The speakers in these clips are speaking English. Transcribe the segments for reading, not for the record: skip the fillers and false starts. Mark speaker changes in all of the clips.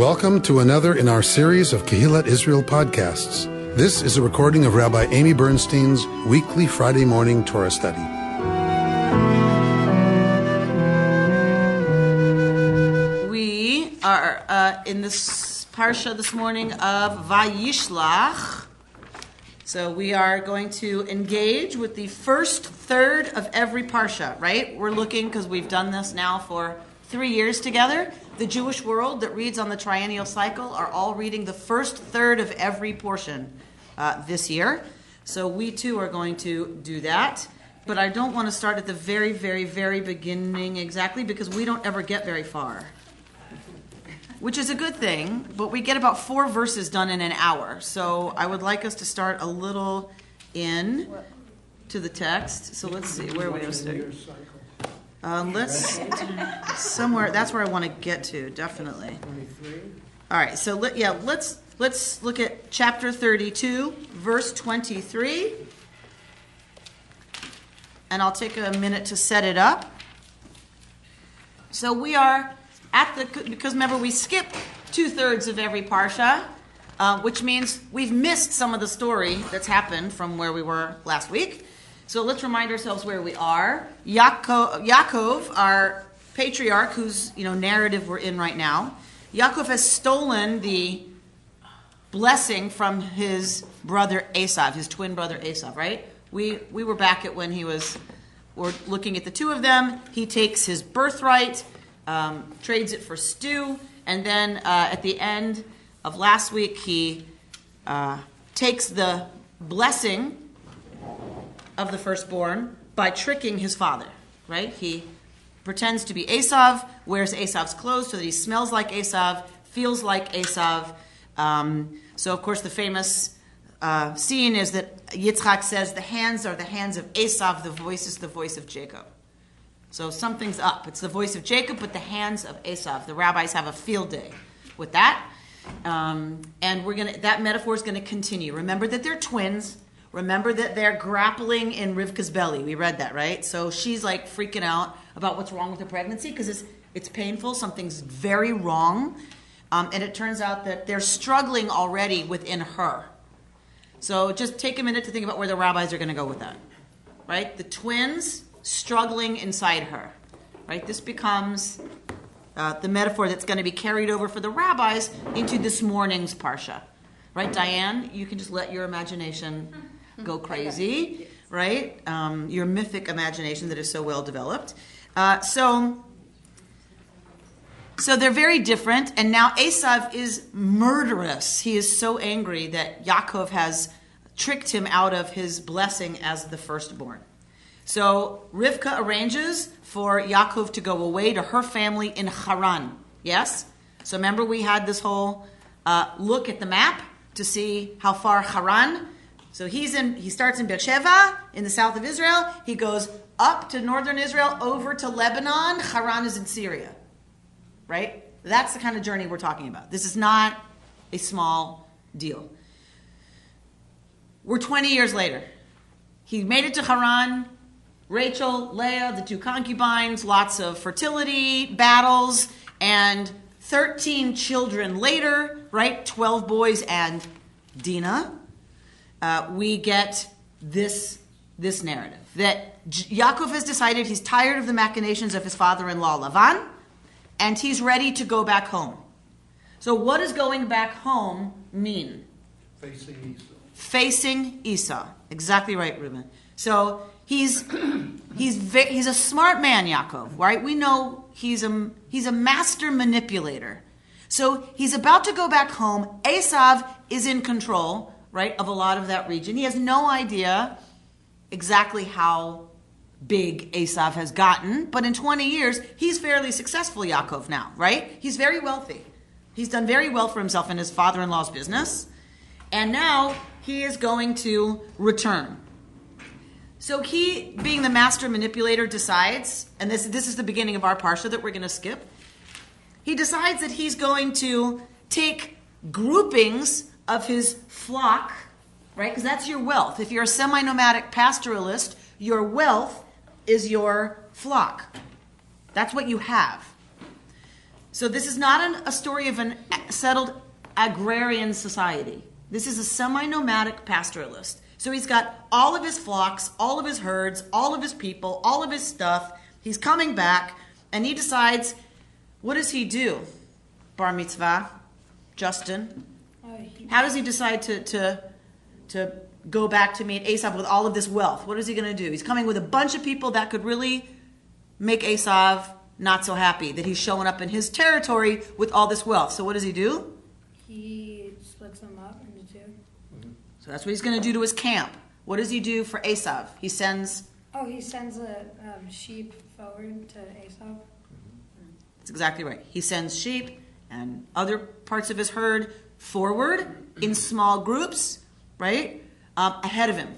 Speaker 1: Welcome to another in our series of Kehillat Israel podcasts. This is a recording of Rabbi Amy Bernstein's weekly Friday morning Torah study.
Speaker 2: We are in this parsha this morning of Vayishlach. So we are going to engage with the first third of every parsha, right? We're looking, because we've done this now for 3 years together. The Jewish world that reads on the triennial cycle are all reading the first third of every portion this year. So we too are going to do that. But I don't want to start at the very, very, very beginning exactly, because we don't ever get very far. Which is a good thing, but we get about 4 verses done in an hour. So I would like us to start a little in to the text. So let's see, where are we going to start? Let's somewhere. That's where I want to get to. Definitely. All right. So let's look at chapter 32, verse 23, and I'll take a minute to set it up. So we are because remember we skip 2/3 of every parsha, which means we've missed some of the story that's happened from where we were last week. So let's remind ourselves where we are. Yaakov, our patriarch, whose narrative we're in right now, Yaakov has stolen the blessing from his brother Esav, his twin brother Esav, right? We were back at when we're looking at the two of them. He takes his birthright, trades it for stew, and then at the end of last week, he takes the blessing of the firstborn by tricking his father, right? He pretends to be Esav, wears Esav's clothes so that he smells like Esav, feels like Esav. So, of course, the famous scene is that Yitzchak says, the hands are the hands of Esav, the voice is the voice of Jacob. So something's up. It's the voice of Jacob, but the hands of Esav. The rabbis have a field day with that. And that metaphor is going to continue. Remember that they're twins. Remember that they're grappling in Rivka's belly. We read that, right? So she's like freaking out about what's wrong with her pregnancy because it's painful. Something's very wrong. And it turns out that they're struggling already within her. So just take a minute to think about where the rabbis are going to go with that, right? The twins struggling inside her, right? This becomes the metaphor that's going to be carried over for the rabbis into this morning's parsha, right? Diane, you can just let your imagination go crazy, right? Your mythic imagination that is so well developed. So they're very different, and now Esav is murderous. He is so angry that Yaakov has tricked him out of his blessing as the firstborn. So Rivka arranges for Yaakov to go away to her family in Haran. Yes? So remember we had this whole look at the map to see how far Haran. So he starts in Beersheba in the south of Israel. He goes up to northern Israel, over to Lebanon. Haran is in Syria. Right? That's the kind of journey we're talking about. This is not a small deal. We're 20 years later. He made it to Haran. Rachel, Leah, the 2 concubines, lots of fertility battles, and 13 children later, right? 12 boys and Dinah. We get this narrative that Yaakov has decided he's tired of the machinations of his father-in-law Lavan, and he's ready to go back home. So what does going back home mean? Facing Esau. Exactly right, Reuben. So he's a smart man, Yaakov, right? We know he's a master manipulator. So he's about to go back home. Esav is in control, right, of a lot of that region. He has no idea exactly how big Esav has gotten, but in 20 years, he's fairly successful, Yaakov, now, right? He's very wealthy. He's done very well for himself in his father-in-law's business, and now he is going to return. So he, being the master manipulator, decides, and this is the beginning of our parsha that we're going to skip, he decides that he's going to take groupings of his flock, right? Because that's your wealth. If you're a semi-nomadic pastoralist, your wealth is your flock. That's what you have. So this is not a story of a settled agrarian society. This is a semi-nomadic pastoralist. So he's got all of his flocks, all of his herds, all of his people, all of his stuff. He's coming back, and he decides, what does he do? Bar mitzvah, Justin. How does he decide to go back to meet Esav with all of this wealth? What is he going to do? He's coming with a bunch of people that could really make Esav not so happy that he's showing up in his territory with all this wealth. So what does he do?
Speaker 3: He splits them up into two.
Speaker 2: So that's what he's going to do to his camp. What does he do for Esav? He sends
Speaker 3: a sheep forward to Esav.
Speaker 2: That's exactly right. He sends sheep and other parts of his herd forward in small groups, right, ahead of him.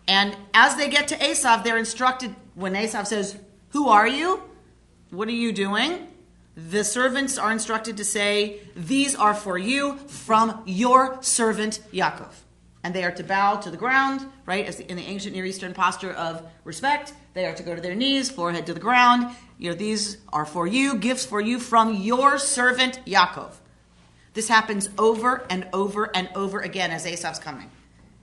Speaker 2: And as they get to Esav, they're instructed, when Esav says, who are you? What are you doing? The servants are instructed to say, these are for you from your servant Yaakov. And they are to bow to the ground, right, as in the ancient Near Eastern posture of respect. They are to go to their knees, forehead to the ground. These are for you, gifts for you from your servant Yaakov. This happens over and over and over again as Esav's coming.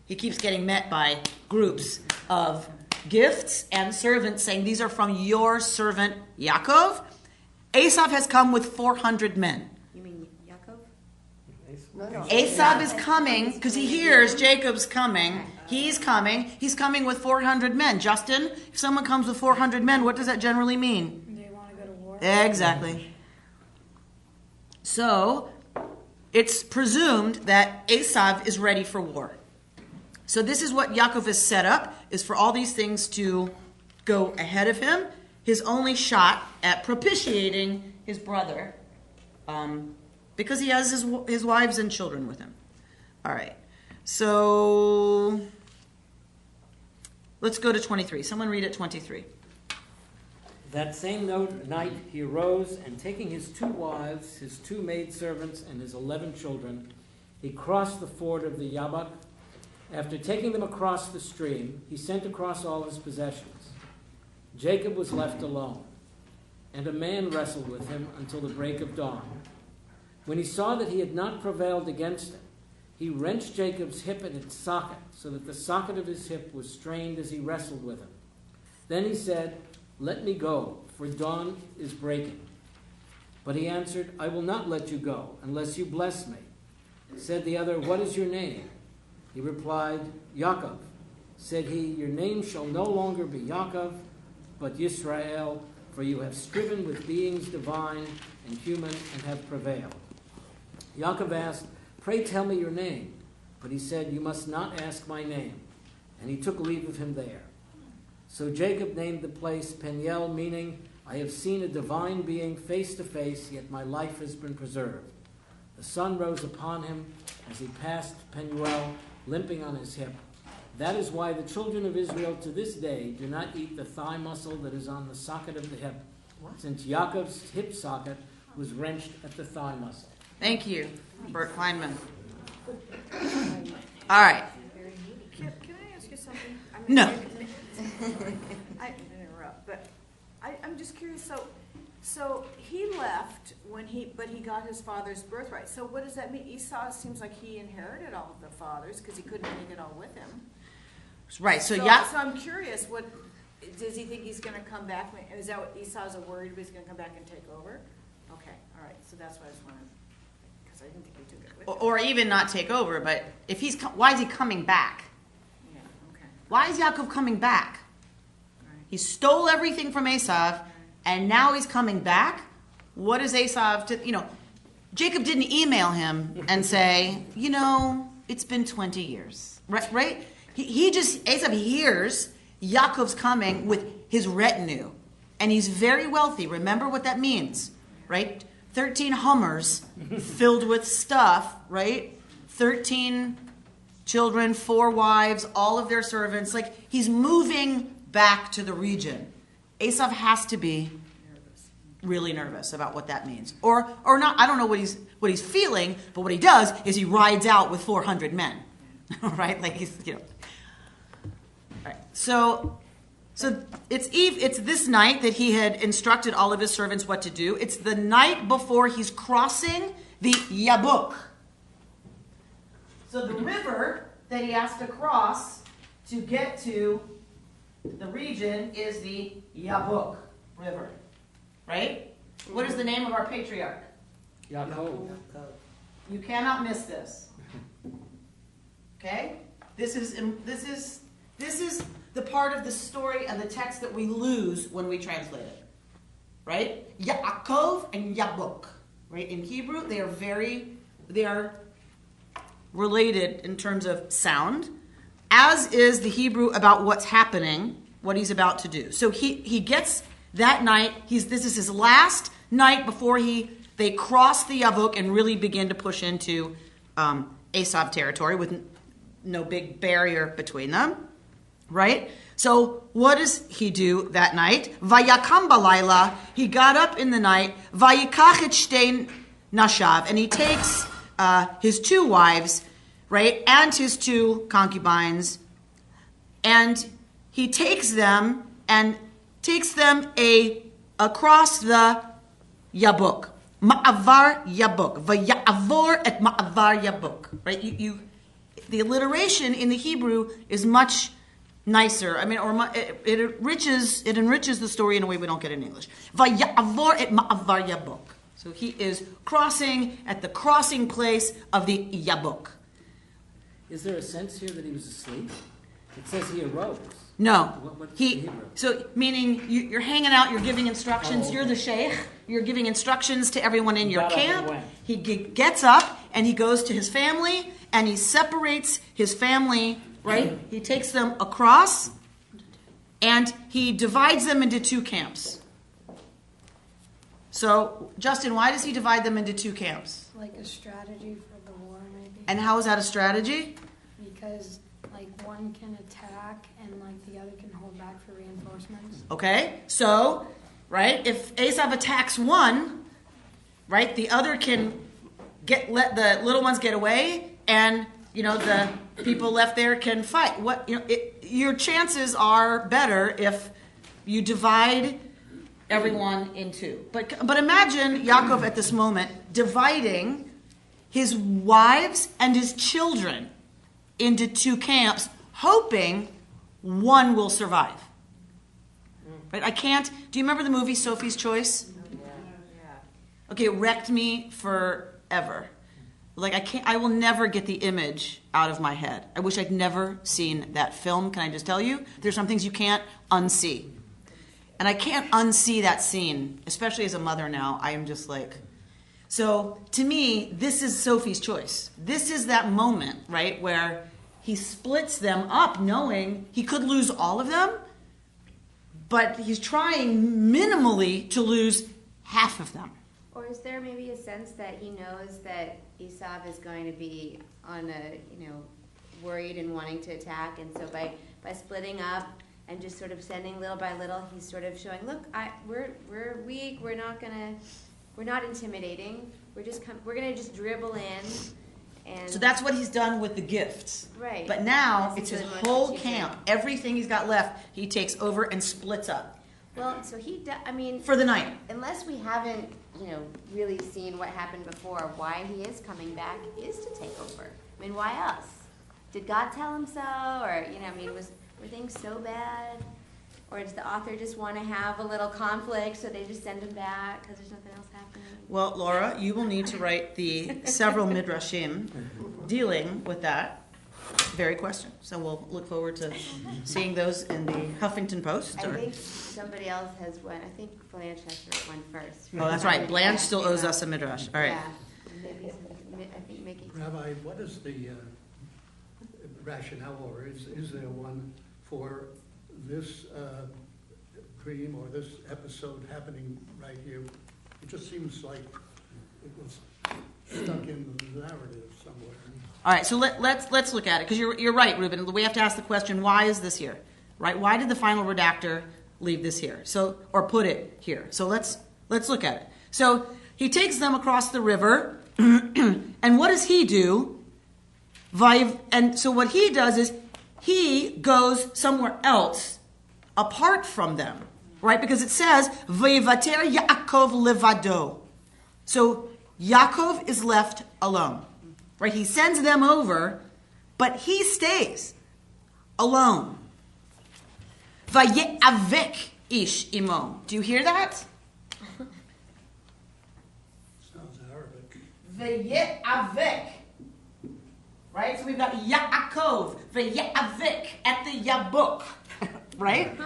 Speaker 2: He keeps getting met by groups of gifts and servants saying, these are from your servant Yaakov. Esav has come with 400 men.
Speaker 4: You mean Yaakov?
Speaker 5: No.
Speaker 2: Esav is coming because he hears Jacob's coming. He's coming. He's coming with 400 men. Justin, if someone comes with 400 men, what does that generally mean?
Speaker 3: They want to go to war.
Speaker 2: Exactly. So it's presumed that Esav is ready for war. So this is what Yaakov has set up, is for all these things to go ahead of him. His only shot at propitiating his brother, because he has his wives and children with him. All right. So let's go to 23. Someone read it 23.
Speaker 5: That same night he arose, and taking his 2 wives, his 2 maidservants, and his 11 children, he crossed the ford of the Yabbok. After taking them across the stream, he sent across all his possessions. Jacob was left alone, and a man wrestled with him until the break of dawn. When he saw that he had not prevailed against him, he wrenched Jacob's hip at its socket, so that the socket of his hip was strained as he wrestled with him. Then he said, "Let me go, for dawn is breaking." But he answered, "I will not let you go, unless you bless me." Said the other, "What is your name?" He replied, "Yaakov." Said he, "Your name shall no longer be Yaakov, but Yisrael, for you have striven with beings divine and human and have prevailed." Yaakov asked, "Pray tell me your name." But he said, "You must not ask my name." And he took leave of him there. So Jacob named the place Peniel, meaning, "I have seen a divine being face to face, yet my life has been preserved." The sun rose upon him as he passed Peniel, limping on his hip. That is why the children of Israel to this day do not eat the thigh muscle that is on the socket of the hip, since Yaakov's hip socket was wrenched at the thigh muscle.
Speaker 2: Thank you, Bert Kleinman. All right.
Speaker 4: Can I ask you something?
Speaker 2: No.
Speaker 4: I didn't interrupt, but I'm just curious. So he left but he got his father's birthright. So what does that mean? Esau seems like he inherited all of the father's because he couldn't take it all with him.
Speaker 2: Right. So
Speaker 4: So I'm curious. What does he think he's going to come back? Is that what Esau's worried about? He's going to come back and take over? Okay. All right. So that's why I just wanted, because I didn't think he took it with him.
Speaker 2: or even not take over, but if why is he coming back?
Speaker 4: Yeah. Okay.
Speaker 2: Why is Yaakov coming back?
Speaker 4: All right.
Speaker 2: He stole everything from Esav, and now he's coming back. What is Esav to, Jacob didn't email him and say, it's been 20 years, right? Esav hears Yaakov's coming with his retinue, and he's very wealthy. Remember what that means, right? 13 Hummers filled with stuff, right? 13 children, 4 wives, all of their servants. Like, he's moving back to the region. Esav has to be really nervous about what that means, or not. I don't know what he's feeling, but what he does is he rides out with 400 men, right? Like he's Right. So So it's Eve. It's this night that he had instructed all of his servants what to do. It's the night before he's crossing the Yabuk. So the river that he has to cross to get to the region is the Yabuk River, right? What is the name of our patriarch?
Speaker 5: Yaakov.
Speaker 2: You cannot miss this. Okay? This is the part of the story and the text that we lose when we translate it. Right? Yaakov and Yabuk. Right? In Hebrew, they are related in terms of sound, as is the Hebrew about what's happening, what he's about to do. So he gets that night, this is his last night before they cross the Yavuk and really begin to push into Esav territory with no big barrier between them, right? So what does he do that night? Vayakam balayla, he got up in the night, vayikach et shtein nashav, and he takes his 2 wives, right, and his 2 concubines, and he takes them across the Yabuk. Ma'avar Yabuk. Vaya'avor et ma'avar Yabuk. Right? The alliteration in the Hebrew is much nicer. I mean, it enriches the story in a way we don't get in English. Vaya'avor et ma'avar Yabuk. So he is crossing at the crossing place of the Yabuk.
Speaker 5: Is there a sense here that he was asleep? It says he arose.
Speaker 2: No.
Speaker 5: What's the Hebrew?
Speaker 2: So meaning you're hanging out, you're giving instructions, You're the sheikh, you're giving instructions to everyone in your
Speaker 5: Got up and
Speaker 2: camp.
Speaker 5: went.
Speaker 2: He gets up and he goes to his family and he separates his family, right? He takes them across and he divides them into 2 camps. So, Justin, why does he divide them into 2 camps?
Speaker 3: Like a strategy for the war, maybe.
Speaker 2: And how is that a strategy?
Speaker 3: Because like one can attack and like the other can hold back for reinforcements.
Speaker 2: Okay, so, right, if Esav attacks one, right, the other can let the little ones get away, and the people left there can fight. Your chances are better if you divide everyone in 2. But imagine Yaakov at this moment dividing his wives and his children into 2 camps, hoping one will survive. Right? Do you remember the movie Sophie's Choice?
Speaker 4: Yeah.
Speaker 2: Okay, it wrecked me forever. I will never get the image out of my head. I wish I'd never seen that film. Can I just tell you? There's some things you can't unsee. And I can't unsee that scene, especially as a mother now. I am just like... So, to me, this is Sophie's Choice. This is that moment, right, where he splits them up knowing he could lose all of them, but he's trying minimally to lose half of them.
Speaker 6: Or is there maybe a sense that he knows that Esav is going to be on worried and wanting to attack, and so by splitting up and just sort of sending little by little, he's sort of showing, look, we're weak, we're not intimidating, we're gonna just dribble in. And
Speaker 2: So that's what he's done with the gifts.
Speaker 6: Right.
Speaker 2: But now
Speaker 6: This
Speaker 2: it's
Speaker 6: is
Speaker 2: his
Speaker 6: really
Speaker 2: whole
Speaker 6: much
Speaker 2: camp. Everything he's got left, he takes over and splits up
Speaker 6: well, so
Speaker 2: for the night.
Speaker 6: unless we haven't, really seen what happened before, why he is coming back is to take over. I mean, why else? Did God tell him so? Or, were things so bad? Or does the author just want to have a little conflict, so they just send him back because there's nothing else happening?
Speaker 2: Well, Laura, you will need to write the several midrashim dealing with that very question. So we'll look forward to seeing those in the Huffington Post.
Speaker 6: I think somebody else has one. I think Blanche has to write one first.
Speaker 2: Oh, that's right. Blanche still owes us a midrash. All right.
Speaker 6: Yeah. Maybe I think Mickey.
Speaker 7: Rabbi, what is the rationale, or is there one for this dream or this episode happening right here? It just seems like it was stuck in the narrative somewhere.
Speaker 2: All right. So let's look at it, because you're right, Ruben. We have to ask the question: why is this here? Right? Why did the final redactor leave this here? Or put it here? So let's look at it. So he takes them across the river, and what does he do? And so what he does is he goes somewhere else apart from them, right? Because it says, Vayivater Yaakov levado. So Yaakov is left alone, right? He sends them over, but he stays alone. Vaye'avek ish imo. Do you hear that?
Speaker 7: Sounds Arabic.
Speaker 2: Vaye'avek. Right? So we've got Yaakov, Vaye'avek at the Yabuk. Right?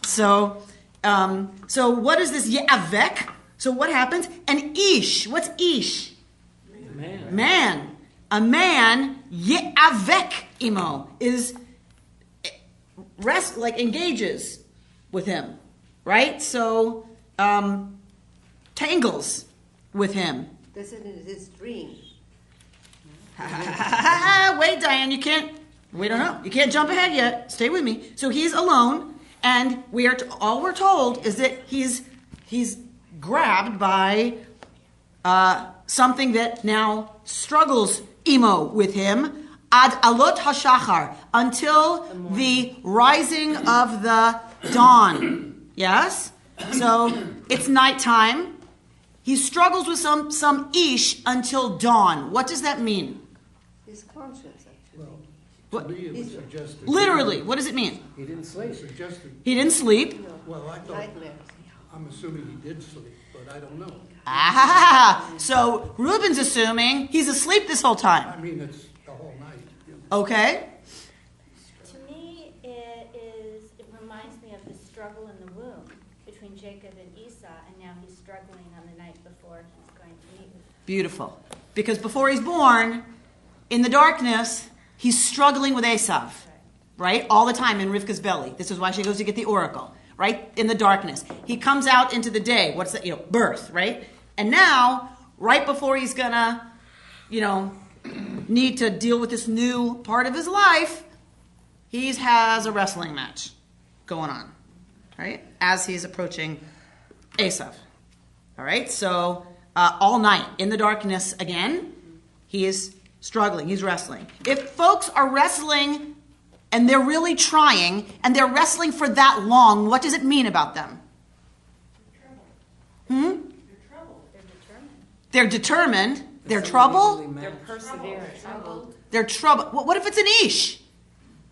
Speaker 2: So what is this Ye'avek? So what happens? An ish. What's ish?
Speaker 5: Man.
Speaker 2: Man. A man, Ye'avek imo, is engages with him. Right? So tangles with him.
Speaker 8: This is his dream.
Speaker 2: Wait, Diane, we don't know. You can't jump ahead yet. Stay with me. So he's alone, and all we're told is that he's grabbed by something that now struggles imo with him ad alot hashachar, until the rising of the dawn. Yes? So it's nighttime. He struggles with some ish until dawn. What does that mean?
Speaker 8: His conscience, actually.
Speaker 7: Well, to me it would suggest.
Speaker 2: Literally, what does it mean?
Speaker 5: He didn't sleep.
Speaker 7: Suggested,
Speaker 2: He didn't sleep.
Speaker 7: well, I thought,
Speaker 8: Nightmares.
Speaker 7: I'm assuming he did sleep, but I don't know.
Speaker 2: So Reuben's assuming he's asleep this whole time.
Speaker 7: I mean, it's the whole night.
Speaker 2: Okay?
Speaker 9: To me, it reminds me of the struggle in the womb between Jacob and Esau, and now he's struggling on the night before he's going to meet with.
Speaker 2: Beautiful. Because before he's born, in the darkness, he's struggling with Esav. Right? All the time in Rivka's belly. This is why she goes to get the oracle. Right? In the darkness. He comes out into the day. What's that? Birth. Right? And now, right before he's gonna, need to deal with this new part of his life, he has a wrestling match going on. Right? As he's approaching Esav. All right? So, all night, in the darkness again, he is struggling. He's wrestling. If folks are wrestling and they're really trying and they're wrestling for that long, what does it mean about them? They're determined. They're trouble.
Speaker 5: They're
Speaker 8: Troubled.
Speaker 2: They're trouble. What if it's an ish?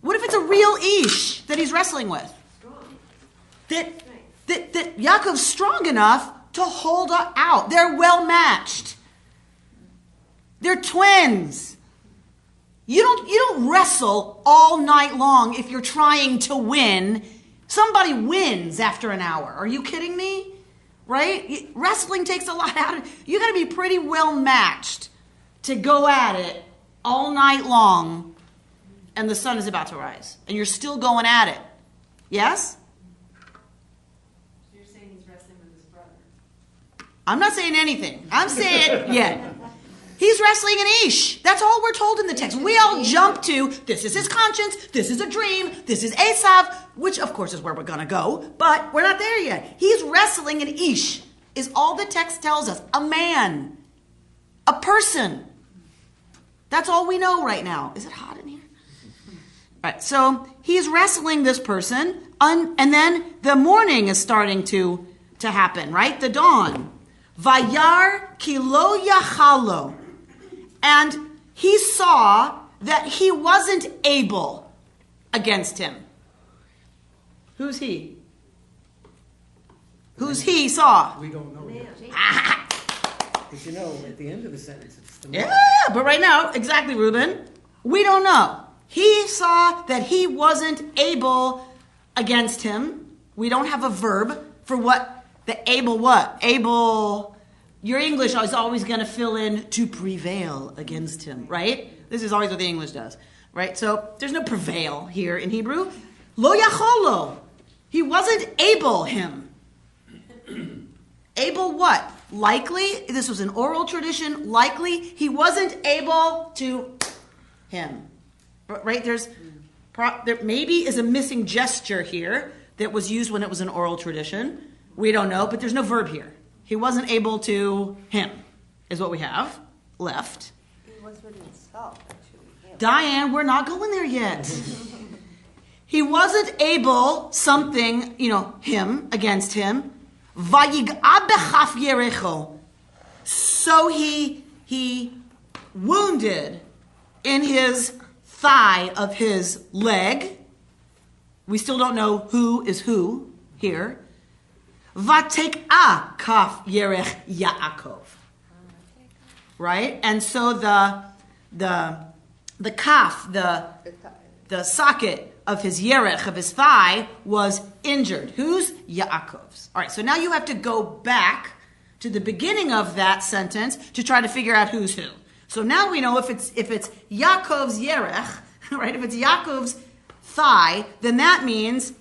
Speaker 2: What if it's a real ish that he's wrestling with? That Yaakov's strong enough to hold out. They're well matched. They're twins. You don't wrestle all night long if you're trying to win. Somebody wins after an hour. Are you kidding me? Right? Wrestling takes a lot out of it. You got to be pretty well matched to go at it all night long, and the sun is about to rise, and you're still going at it. Yes?
Speaker 10: You're saying he's wrestling with his brother.
Speaker 2: I'm not saying anything. I'm saying, he's wrestling an ish. That's all we're told in the text. We all jump to, this is his conscience, this is a dream, this is Esav, which of course is where we're going to go, but we're not there yet. He's wrestling an ish, is all the text tells us. A man. A person. That's all we know right now. Is it hot in here? All right, so he's wrestling this person, and then the morning is starting to happen, right? The dawn. Vayar kilo yachalo. And he saw that he wasn't able against him. Who's he? Who's he saw?
Speaker 7: We don't know yet.
Speaker 5: Because at the end of the sentence, it's the
Speaker 2: Yeah, but right now, exactly, Reuben, we don't know. He saw that he wasn't able against him. We don't have a verb for what the able what? Able, your English is always going to fill in to prevail against him, right? This is always what the English does, right? So there's no prevail here in Hebrew. Lo yacholo. He wasn't able him. Able what? Likely, this was an oral tradition, likely he wasn't able to him. Right? There maybe is a missing gesture here that was used when it was an oral tradition. We don't know, but there's no verb here. He wasn't able to him, is what we have left.
Speaker 8: He was with himself, actually. Yeah.
Speaker 2: Diane, we're not going there yet. he wasn't able, something, him, against him. Vayig'a bechaf yerecho. So he wounded in his thigh of his leg. We still don't know who is who here. Vatek'a kaf yerech Yaakov. Right? And so the kaf, the socket of his yerech, of his thigh, was injured. Whose? Yaakov's. All right, so now you have to go back to the beginning of that sentence to try to figure out who's who. So now we know if it's Yaakov's yerech, right? If it's Yaakov's thigh, then that means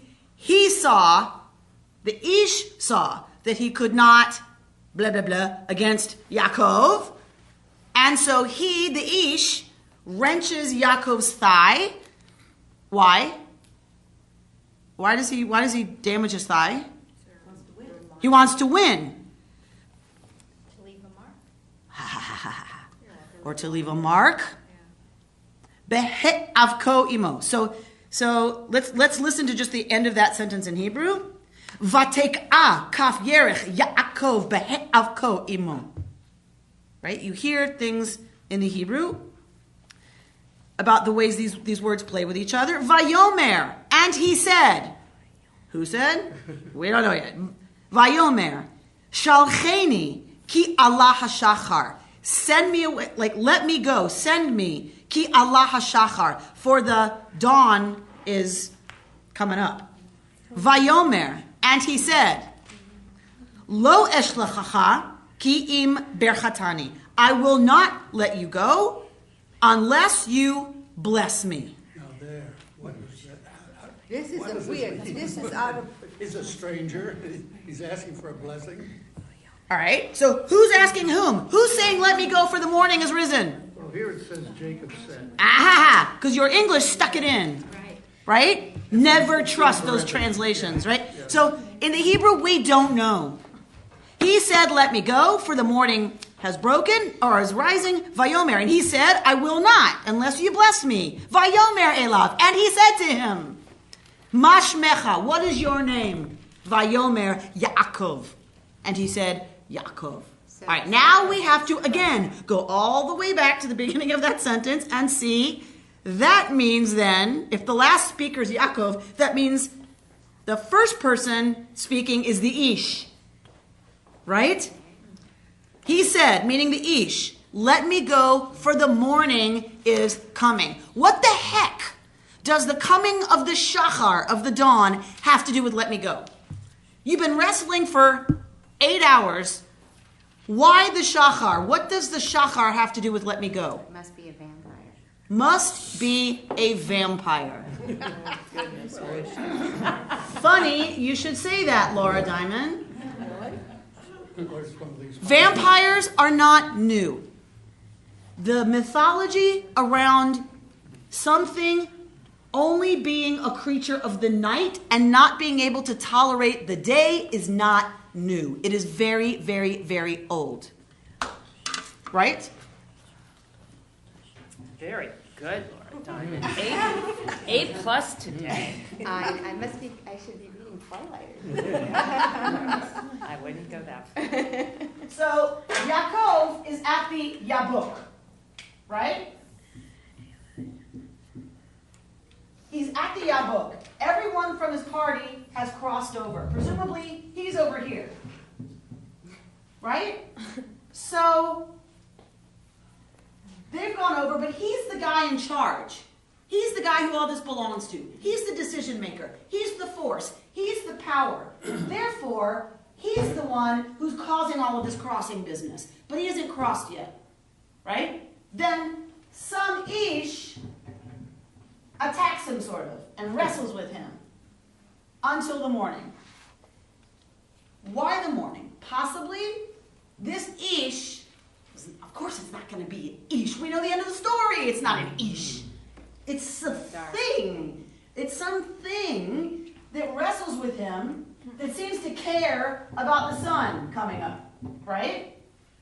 Speaker 2: the Ish saw that he could not blah blah blah against Yaakov, and so the Ish, wrenches Yaakov's thigh. Why? Why does he damage his thigh? He wants to win.
Speaker 9: To leave a mark.
Speaker 2: Or to leave a mark. Behet avko imo. So let's listen to just the end of that sentence in Hebrew. Vatek'a kaf yerech Yaakov behet avko imo. Right? You hear things in the Hebrew about the ways these words play with each other. Vayomer, and he said. Who said? We don't know yet. Vayomer, shalcheni ki Allah hashachar. Send me away, let me go. Send me ki Allah hashachar, for the dawn is coming up. Vayomer, and he said, Lo eshlachacha ki im berchatani. I will not let you go unless you bless me.
Speaker 7: Now there, what is that?
Speaker 8: This is
Speaker 7: What
Speaker 8: a
Speaker 7: is
Speaker 8: weird, this is out of,
Speaker 7: He's a stranger, he's asking for a blessing.
Speaker 2: All right, so who's asking whom? Who's saying, let me go for the morning is risen?
Speaker 7: Well, here it says Jacob said.
Speaker 2: Ah, because your English stuck it in. Right? Never trust those translations, right? So in the Hebrew, we don't know. He said, let me go, for the morning has broken, or is rising, Vayomer. And he said, I will not, unless you bless me. Vayomer Elav. And he said to him, Mashmecha, what is your name? Vayomer Yaakov. And he said, Yaakov. All right, now we have to, again, go all the way back to the beginning of that sentence and see, that means then, if the last speaker is Yaakov, that means the first person speaking is the Ish. Right? He said, meaning the Ish, let me go, for the morning is coming. What the heck does the coming of the Shachar, of the dawn, have to do with let me go? You've been wrestling for 8 hours. Why the Shachar? What does the Shachar have to do with let me go?
Speaker 6: Must be a vampire.
Speaker 2: Must be a vampire. Funny, you should say that, Laura Diamond. Vampires are not new. The mythology around something only being a creature of the night and not being able to tolerate the day is not new. It is very, very, very old. Right?
Speaker 10: Very good, Laura Diamond. A plus today.
Speaker 6: I should be reading Twilight.
Speaker 10: I wouldn't go that far.
Speaker 2: So Yaakov is at the Yabuk, right? He's at the Yabuk. Everyone from his party has crossed over. Presumably, he's over here. Right? So they've gone over, but he's the guy in charge. He's the guy who all this belongs to. He's the decision maker. He's the force. He's the power. Therefore, he's the one who's causing all of this crossing business. But he hasn't crossed yet. Right? Then some Ish attacks him, sort of, and wrestles with him until the morning. Why the morning? Possibly this Ish, of course it's not going to be an Ish. We know the end of the story. It's not an Ish. It's a thing. It's something that wrestles with him that seems to care about the sun coming up, right?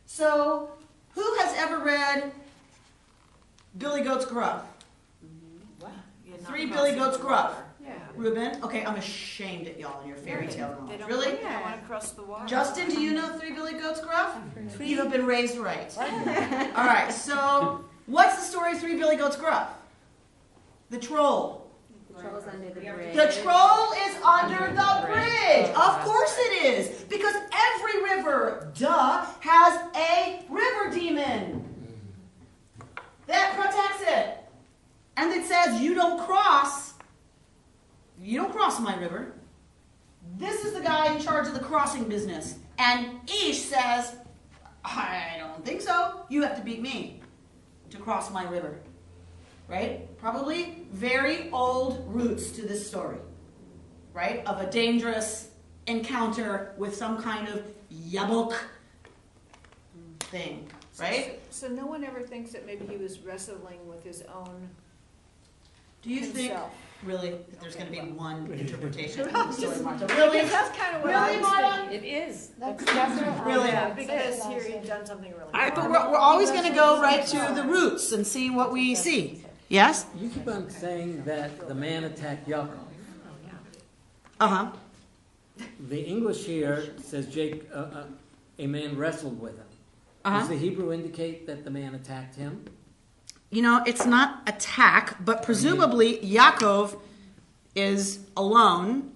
Speaker 2: So, who has ever read Billy Goat's Gruff?
Speaker 4: Wow. Yeah.
Speaker 2: 3 billy goats gruff.
Speaker 4: Yeah.
Speaker 2: Reuben? Okay, I'm ashamed at y'all and your fairy tale
Speaker 4: They
Speaker 2: knowledge.
Speaker 4: don't,
Speaker 2: Really?
Speaker 4: they don't want to cross the water.
Speaker 2: Justin, do you know 3 billy goats gruff? You have been raised right. All right, so what's the story of 3 billy goats gruff? The troll.
Speaker 6: Trolls under the bridge.
Speaker 2: The troll is under the bridge. Of course it is. Because every river, has a river demon that protects it. And it says, you don't cross my river. This is the guy in charge of the crossing business. And Ish says, I don't think so. You have to beat me to cross my river. Right? Probably very old roots to this story. Right? Of a dangerous encounter with some kind of yabok thing. Right?
Speaker 4: So no one ever thinks that maybe he was wrestling with his own
Speaker 2: Do you think
Speaker 4: himself.
Speaker 2: really that there's going to be one interpretation of the story, Martha? Really?
Speaker 4: Because that's kind of what I
Speaker 2: Really,
Speaker 4: was
Speaker 2: Marta?
Speaker 10: It is.
Speaker 3: That's what
Speaker 2: Really?
Speaker 4: Yeah, because here he'd done something really
Speaker 2: All right, but
Speaker 4: wrong.
Speaker 2: we're always going to go right to the roots and see what we see. Yes?
Speaker 5: You keep on saying that the man attacked Yaakov.
Speaker 2: Uh-huh.
Speaker 5: The English here says a man wrestled with him.
Speaker 2: Uh-huh.
Speaker 5: Does the Hebrew indicate that the man attacked him?
Speaker 2: You know, it's not attack, but presumably Yaakov is alone,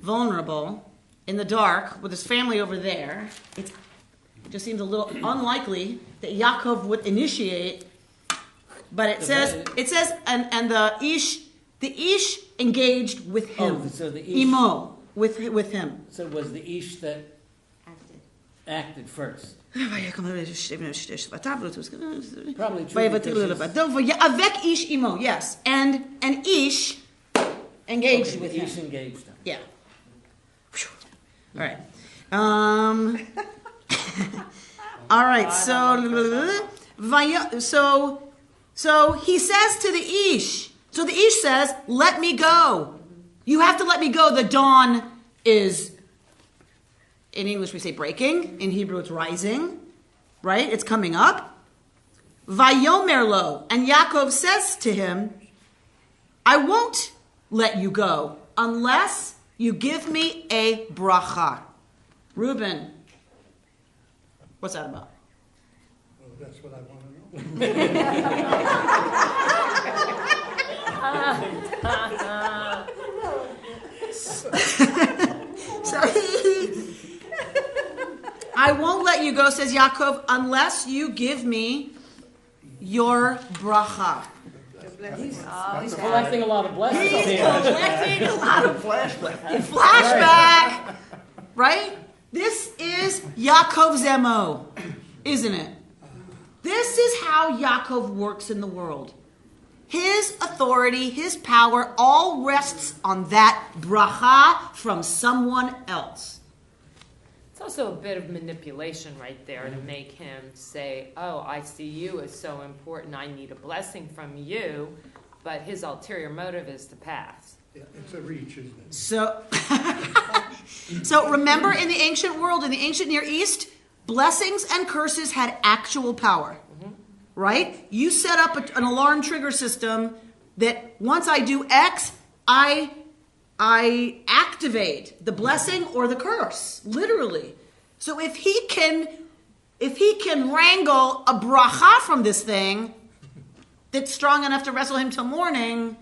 Speaker 2: vulnerable, in the dark, with his family over there. It just seems a little unlikely that Yaakov would initiate. But it says, and the Ish engaged with him.
Speaker 5: Oh, so the Ish,
Speaker 2: Imo, with him.
Speaker 5: so it was the Ish that acted first.
Speaker 2: Probably true.
Speaker 5: because
Speaker 2: Avec Ish Imo, yes. And Ish engaged
Speaker 5: okay,
Speaker 2: with
Speaker 5: the
Speaker 2: him.
Speaker 5: Ish engaged him.
Speaker 2: Yeah. All right. All right. So he says to the Ish. So the Ish says, "Let me go. You have to let me go. The dawn is." In English, we say breaking. In Hebrew, it's rising. Right? It's coming up. Vayomer lo. And Yaakov says to him, I won't let you go unless you give me a bracha. Reuben, what's that about?
Speaker 7: Well, that's what I want to know.
Speaker 2: So I won't let you go, says Yaakov, unless you give me your bracha.
Speaker 5: He's collecting a lot of blessings
Speaker 2: He's
Speaker 5: here.
Speaker 2: collecting a lot of flashback. Right? This is Yaakov's MO, isn't it? This is how Yaakov works in the world. His authority, his power, all rests on that bracha from someone else.
Speaker 10: It's also a bit of manipulation right there to make him say, oh, I see you as so important, I need a blessing from you, but his ulterior motive is to pass.
Speaker 7: Yeah, it's a reach, isn't it?
Speaker 2: So remember in the ancient world, in the ancient Near East, blessings and curses had actual power. Right? You set up an alarm trigger system that once I do X, I activate the blessing or the curse, literally. So if he can wrangle a bracha from this thing that's strong enough to wrestle him till morning,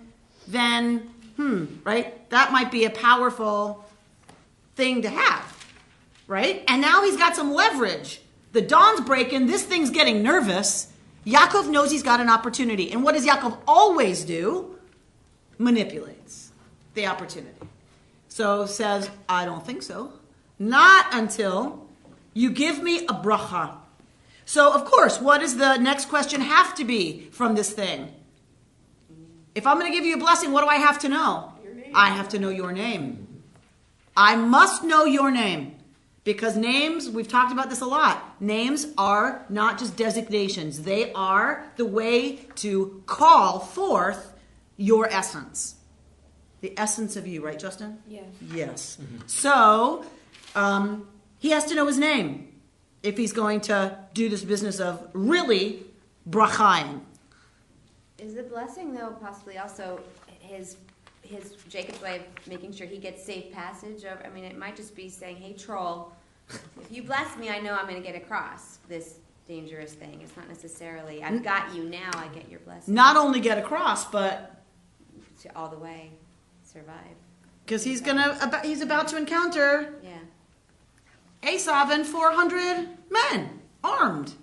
Speaker 2: then right? That might be a powerful thing to have, right? And now he's got some leverage. The dawn's breaking. This thing's getting nervous. Yaakov knows he's got an opportunity. And what does Yaakov always do? Manipulates the opportunity. So says, I don't think so. Not until you give me a bracha. So, of course, what does the next question have to be from this thing? If I'm going to give you a blessing, what do I have to know? I have to know your name. I must know your name. Because names, we've talked about this a lot, names are not just designations. They are the way to call forth your essence. The essence of you, right, Justin?
Speaker 3: Yes.
Speaker 2: Yes. So, he has to know his name if he's going to do this business of really brachaim.
Speaker 6: Is the blessing, though, possibly also his Jacob's way of making sure he gets safe passage over. I mean, it might just be saying, "Hey, troll, if you bless me, I know I'm going to get across this dangerous thing." It's not necessarily, "I've got you now, I get your blessing."
Speaker 2: Not only get across, but
Speaker 6: To all the way survive.
Speaker 2: because he's about to encounter
Speaker 6: Yeah.
Speaker 2: Esav and 400 men armed.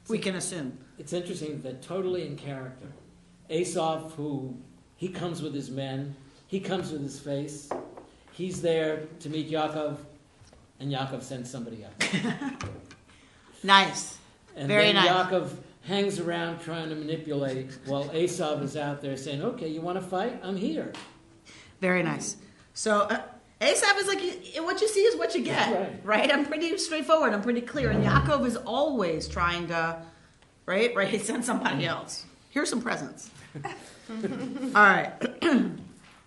Speaker 2: We can assume.
Speaker 5: It's interesting that totally in character. Esav, who he comes with his men, he comes with his face. He's there to meet Yaakov, and Yaakov sends somebody else.
Speaker 2: Nice.
Speaker 5: And
Speaker 2: Very
Speaker 5: then
Speaker 2: nice.
Speaker 5: Yaakov hangs around trying to manipulate while Esav is out there saying, "Okay, you want to fight? I'm here."
Speaker 2: Very nice. So Esav is like, what you see is what you get, right? I'm pretty straightforward. I'm pretty clear. And Yaakov is always trying to, right? Send somebody else. Here's some presents. All right.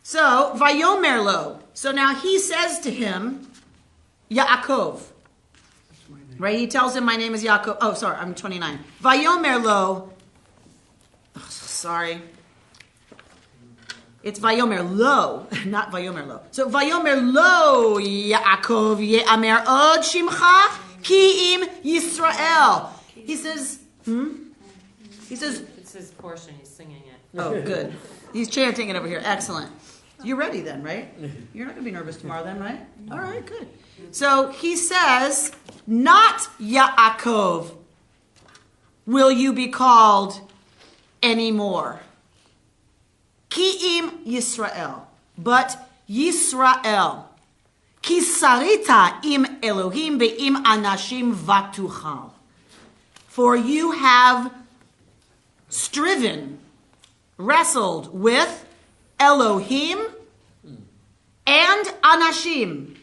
Speaker 2: So, Vayomer lo. So now he says to him, Yaakov. Right? He tells him, my name is Yaakov. Oh, sorry, I'm 29. Vayomer lo. Oh, sorry. It's Vayomer lo, not Vayomer lo. So, Vayomer lo, Yaakov ye'amer od shimcha ki im Yisrael. He says, He says,
Speaker 10: It's his portion. He's singing it.
Speaker 2: oh, good. He's chanting it over here. Excellent. You're ready then, right? You're not going to be nervous tomorrow then, right? All right, good. So he says, not Yaakov will you be called anymore. Ki im Yisrael, but Yisrael. Ki sarita im Elohim ve'im anashim vatuchal. For you have striven, wrestled with Elohim and Anashim.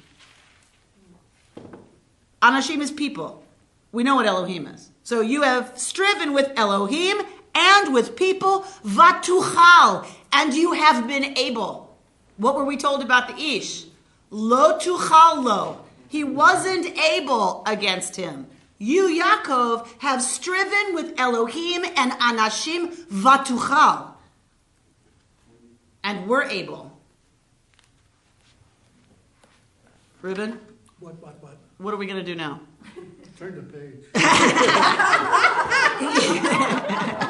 Speaker 2: Anashim is people. We know what Elohim is. So you have striven with Elohim and with people, vatuchal, and you have been able. What were we told about the Ish? Lo tuchal lo. He wasn't able against him. You, Yaakov, have striven with Elohim and Anashim vatuchal. And we're able. Reuben?
Speaker 7: What?
Speaker 2: What are we going to do now?
Speaker 7: Turn the page.
Speaker 5: I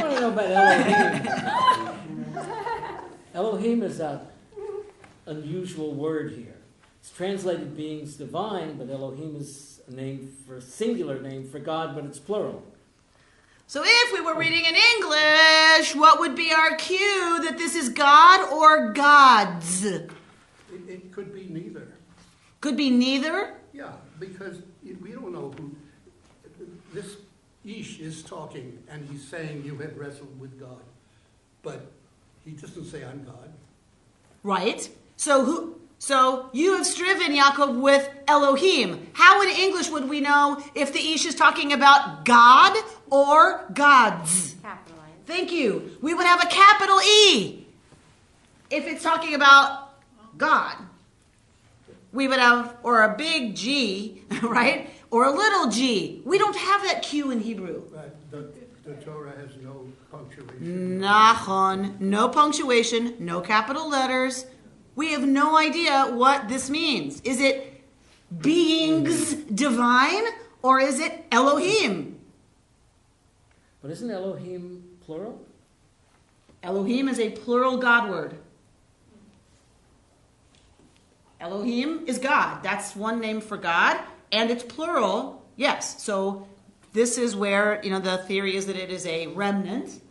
Speaker 5: want to know about Elohim. Elohim is an unusual word here. It's translated beings divine, but Elohim is a singular name for God, but it's plural.
Speaker 2: So if we were reading in English, what would be our cue that this is God or gods?
Speaker 7: It could be neither.
Speaker 2: Could be neither?
Speaker 7: Yeah, because we don't know who. This Ish is talking, and he's saying you have wrestled with God. But he doesn't say I'm God.
Speaker 2: Right. So you have striven, Yaakov, with Elohim. How in English would we know if the Ish is talking about God or gods?
Speaker 6: Capitalized.
Speaker 2: Thank you. We would have a capital E if it's talking about God. We would have, or a big G, right? Or a little g. We don't have that Q in Hebrew.
Speaker 7: Right. The Torah has no punctuation.
Speaker 2: Nachon. No punctuation, no capital letters. We have no idea what this means. Is it beings divine or is it Elohim?
Speaker 5: But isn't Elohim plural?
Speaker 2: Elohim is a plural God word. Elohim is God. That's one name for God. And it's plural, yes. So this is where, the theory is that it is a remnant,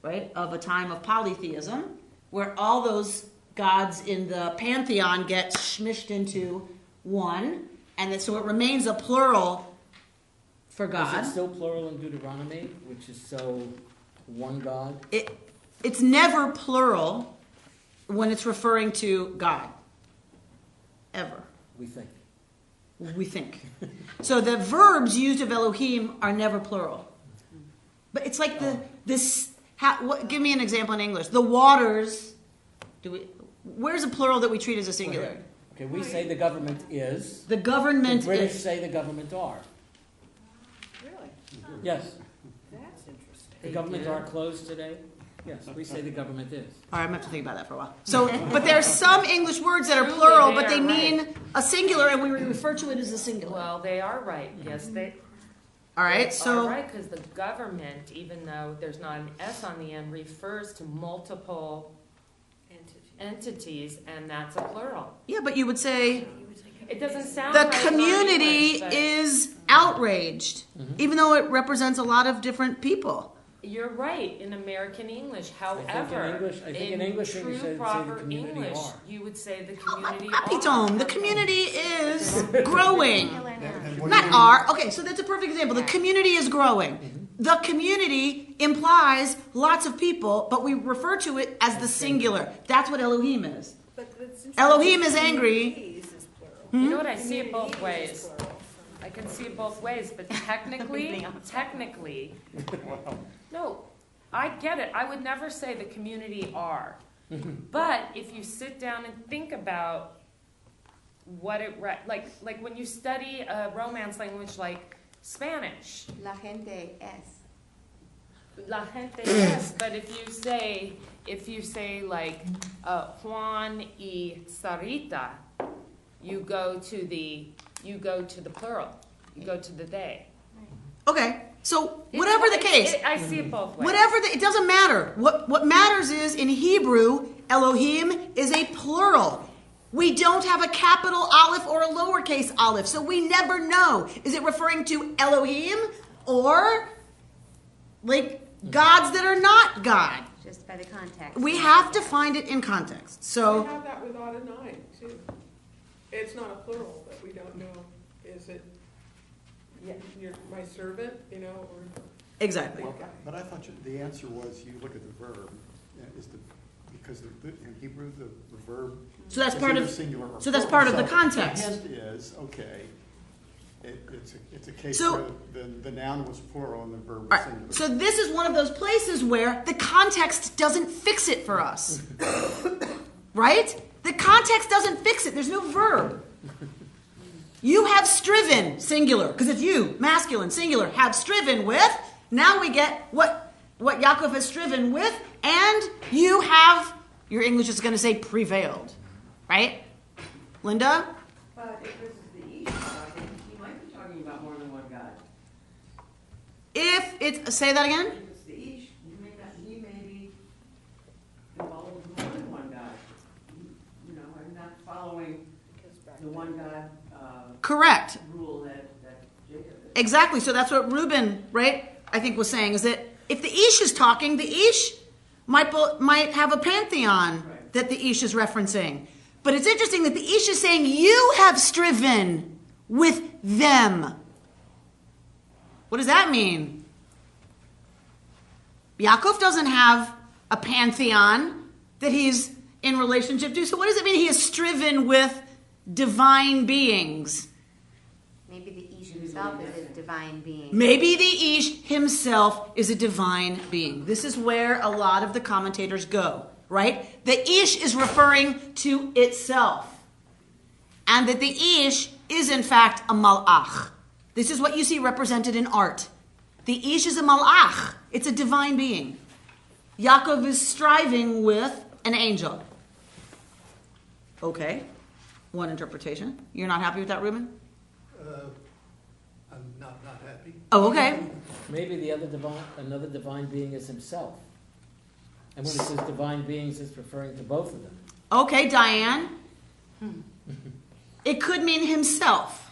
Speaker 2: right, of a time of polytheism, where all those gods in the pantheon get smished into one, and so it remains a plural for God.
Speaker 5: Is it still plural in Deuteronomy, which is so one God?
Speaker 2: It's never plural when it's referring to God. Ever. We think. So the verbs used of Elohim are never plural. But it's like give me an example in English. The waters, where's a plural that we treat as a singular?
Speaker 5: Okay, we say the government is.
Speaker 2: The government
Speaker 5: The British
Speaker 2: is.
Speaker 5: say the government are.
Speaker 4: Really?
Speaker 5: Yes.
Speaker 4: That's interesting.
Speaker 5: The government are closed today. Yes, we say the government is.
Speaker 2: All right, I'm going to have to think about that for a while. So, but there's some English words that are
Speaker 10: Truly,
Speaker 2: plural,
Speaker 10: they
Speaker 2: but they
Speaker 10: are
Speaker 2: mean
Speaker 10: right.
Speaker 2: a singular, and we refer to it as a singular.
Speaker 10: Well, they are right. Yes, they
Speaker 2: All right,
Speaker 10: are
Speaker 2: so
Speaker 10: right, because the government, even though there's not an S on the end, refers to multiple entities, and that's a plural.
Speaker 2: yeah, but you would say
Speaker 10: It doesn't sound
Speaker 2: the
Speaker 10: right on
Speaker 2: community
Speaker 10: English, but
Speaker 2: is outraged, even though it represents a lot of different people.
Speaker 10: You're right in American English.
Speaker 5: I think in
Speaker 10: However,
Speaker 5: English- I think in English, when you
Speaker 10: true
Speaker 5: say the
Speaker 10: proper
Speaker 5: community
Speaker 10: English,
Speaker 5: are.
Speaker 10: you would say the community
Speaker 2: Happy
Speaker 10: are.
Speaker 2: Tome, the
Speaker 10: Okay.
Speaker 2: community is growing.
Speaker 7: And what
Speaker 2: Not
Speaker 7: do you-
Speaker 2: are. Okay, so that's a perfect example. The community is growing. The community implies lots of people, but we refer to it as the singular. That's what Elohim is.
Speaker 4: But it's interesting
Speaker 2: Elohim
Speaker 4: that
Speaker 2: is angry.
Speaker 4: communities is plural.
Speaker 10: You know what? I see it both
Speaker 4: Communities is
Speaker 10: ways.
Speaker 4: plural.
Speaker 10: I can see it both ways, but technically, no, I get it. I would never say the community are. But if you sit down and think about what it, like when you study a Romance language like Spanish,
Speaker 6: La gente es.
Speaker 10: la gente es, but if you say like Juan y Sarita, you go to the plural. You go to the they.
Speaker 2: Okay, so whatever the case,
Speaker 10: I see it both ways.
Speaker 2: it doesn't matter. What matters is in Hebrew, Elohim is a plural. We don't have a capital Aleph or a lowercase Aleph, so we never know. Is it referring to Elohim or like gods that are not God?
Speaker 6: Just by the context.
Speaker 2: We have to find it in context.
Speaker 11: We
Speaker 2: So,
Speaker 11: have that with Adonai, too. It's not a plural, but we don't know, is it, you're my servant, or?
Speaker 2: exactly.
Speaker 7: Well, but I thought the answer was you look at the verb, because in Hebrew, the verb
Speaker 2: So that's
Speaker 7: is
Speaker 2: part
Speaker 7: either
Speaker 2: of
Speaker 7: singular or
Speaker 2: so that's
Speaker 7: plural.
Speaker 2: part of the context.
Speaker 7: The hint is, okay, it's a case
Speaker 2: So-
Speaker 7: where the noun was plural and the verb
Speaker 2: All
Speaker 7: was
Speaker 2: right.
Speaker 7: singular.
Speaker 2: So this is one of those places where the context doesn't fix it for us. Right? The context doesn't fix it. There's no verb. You have striven, singular, because it's you, masculine, singular, have striven with. Now we get what Yaakov has striven with, and you have, your English is going to say prevailed. Right? Linda?
Speaker 8: But if this is the Ish talking, he might be talking about more than one God.
Speaker 2: If it's, say that again?
Speaker 8: If it's the Ish, he may be involved with more than one God. I'm not following the one God
Speaker 2: Correct.
Speaker 8: rule that Jacob is.
Speaker 2: Exactly. So that's what Reuben, right, I think was saying, is that if the Ish is talking, the Ish might have a pantheon that the Ish is referencing. But it's interesting that the Ish is saying, you have striven with them. What does that mean? Yaakov doesn't have a pantheon that he's in relationship to. So what does it mean he has striven with divine beings?
Speaker 6: Maybe the Ish himself is a divine being.
Speaker 2: Maybe the Ish himself is a divine being. This is where a lot of the commentators go, right? The Ish is referring to itself. And that the Ish is in fact a malach. This is what you see represented in art. The Ish is a malach. It's a divine being. Yaakov is striving with an angel. Okay. One interpretation. You're not happy with that, Reuben?
Speaker 7: I'm not happy.
Speaker 2: Oh, okay.
Speaker 5: Maybe another divine being is himself. And when it says divine beings, it's referring to both of them.
Speaker 2: Okay, Diane. It could mean himself.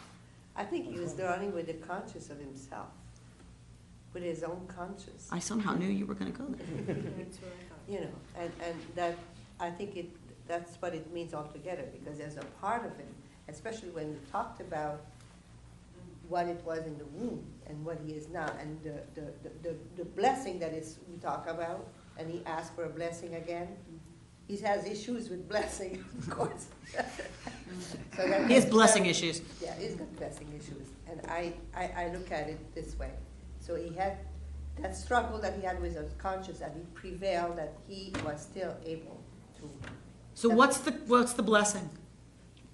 Speaker 8: I think he was dealing with the conscious of himself, with his own conscious.
Speaker 2: I somehow knew you were going to go there.
Speaker 8: And that, I think that's what it means altogether, because there's a part of him, especially when we talked about what it was in the womb and what he is now, and the blessing that we talk about, and he asked for a blessing again. He has issues with blessing, of course. So
Speaker 2: He has blessing issues.
Speaker 8: Yeah, he's got blessing issues, and I look at it this way. So he had that struggle that he had with his conscience, that he prevailed, that he was still able to.
Speaker 2: So what's the blessing?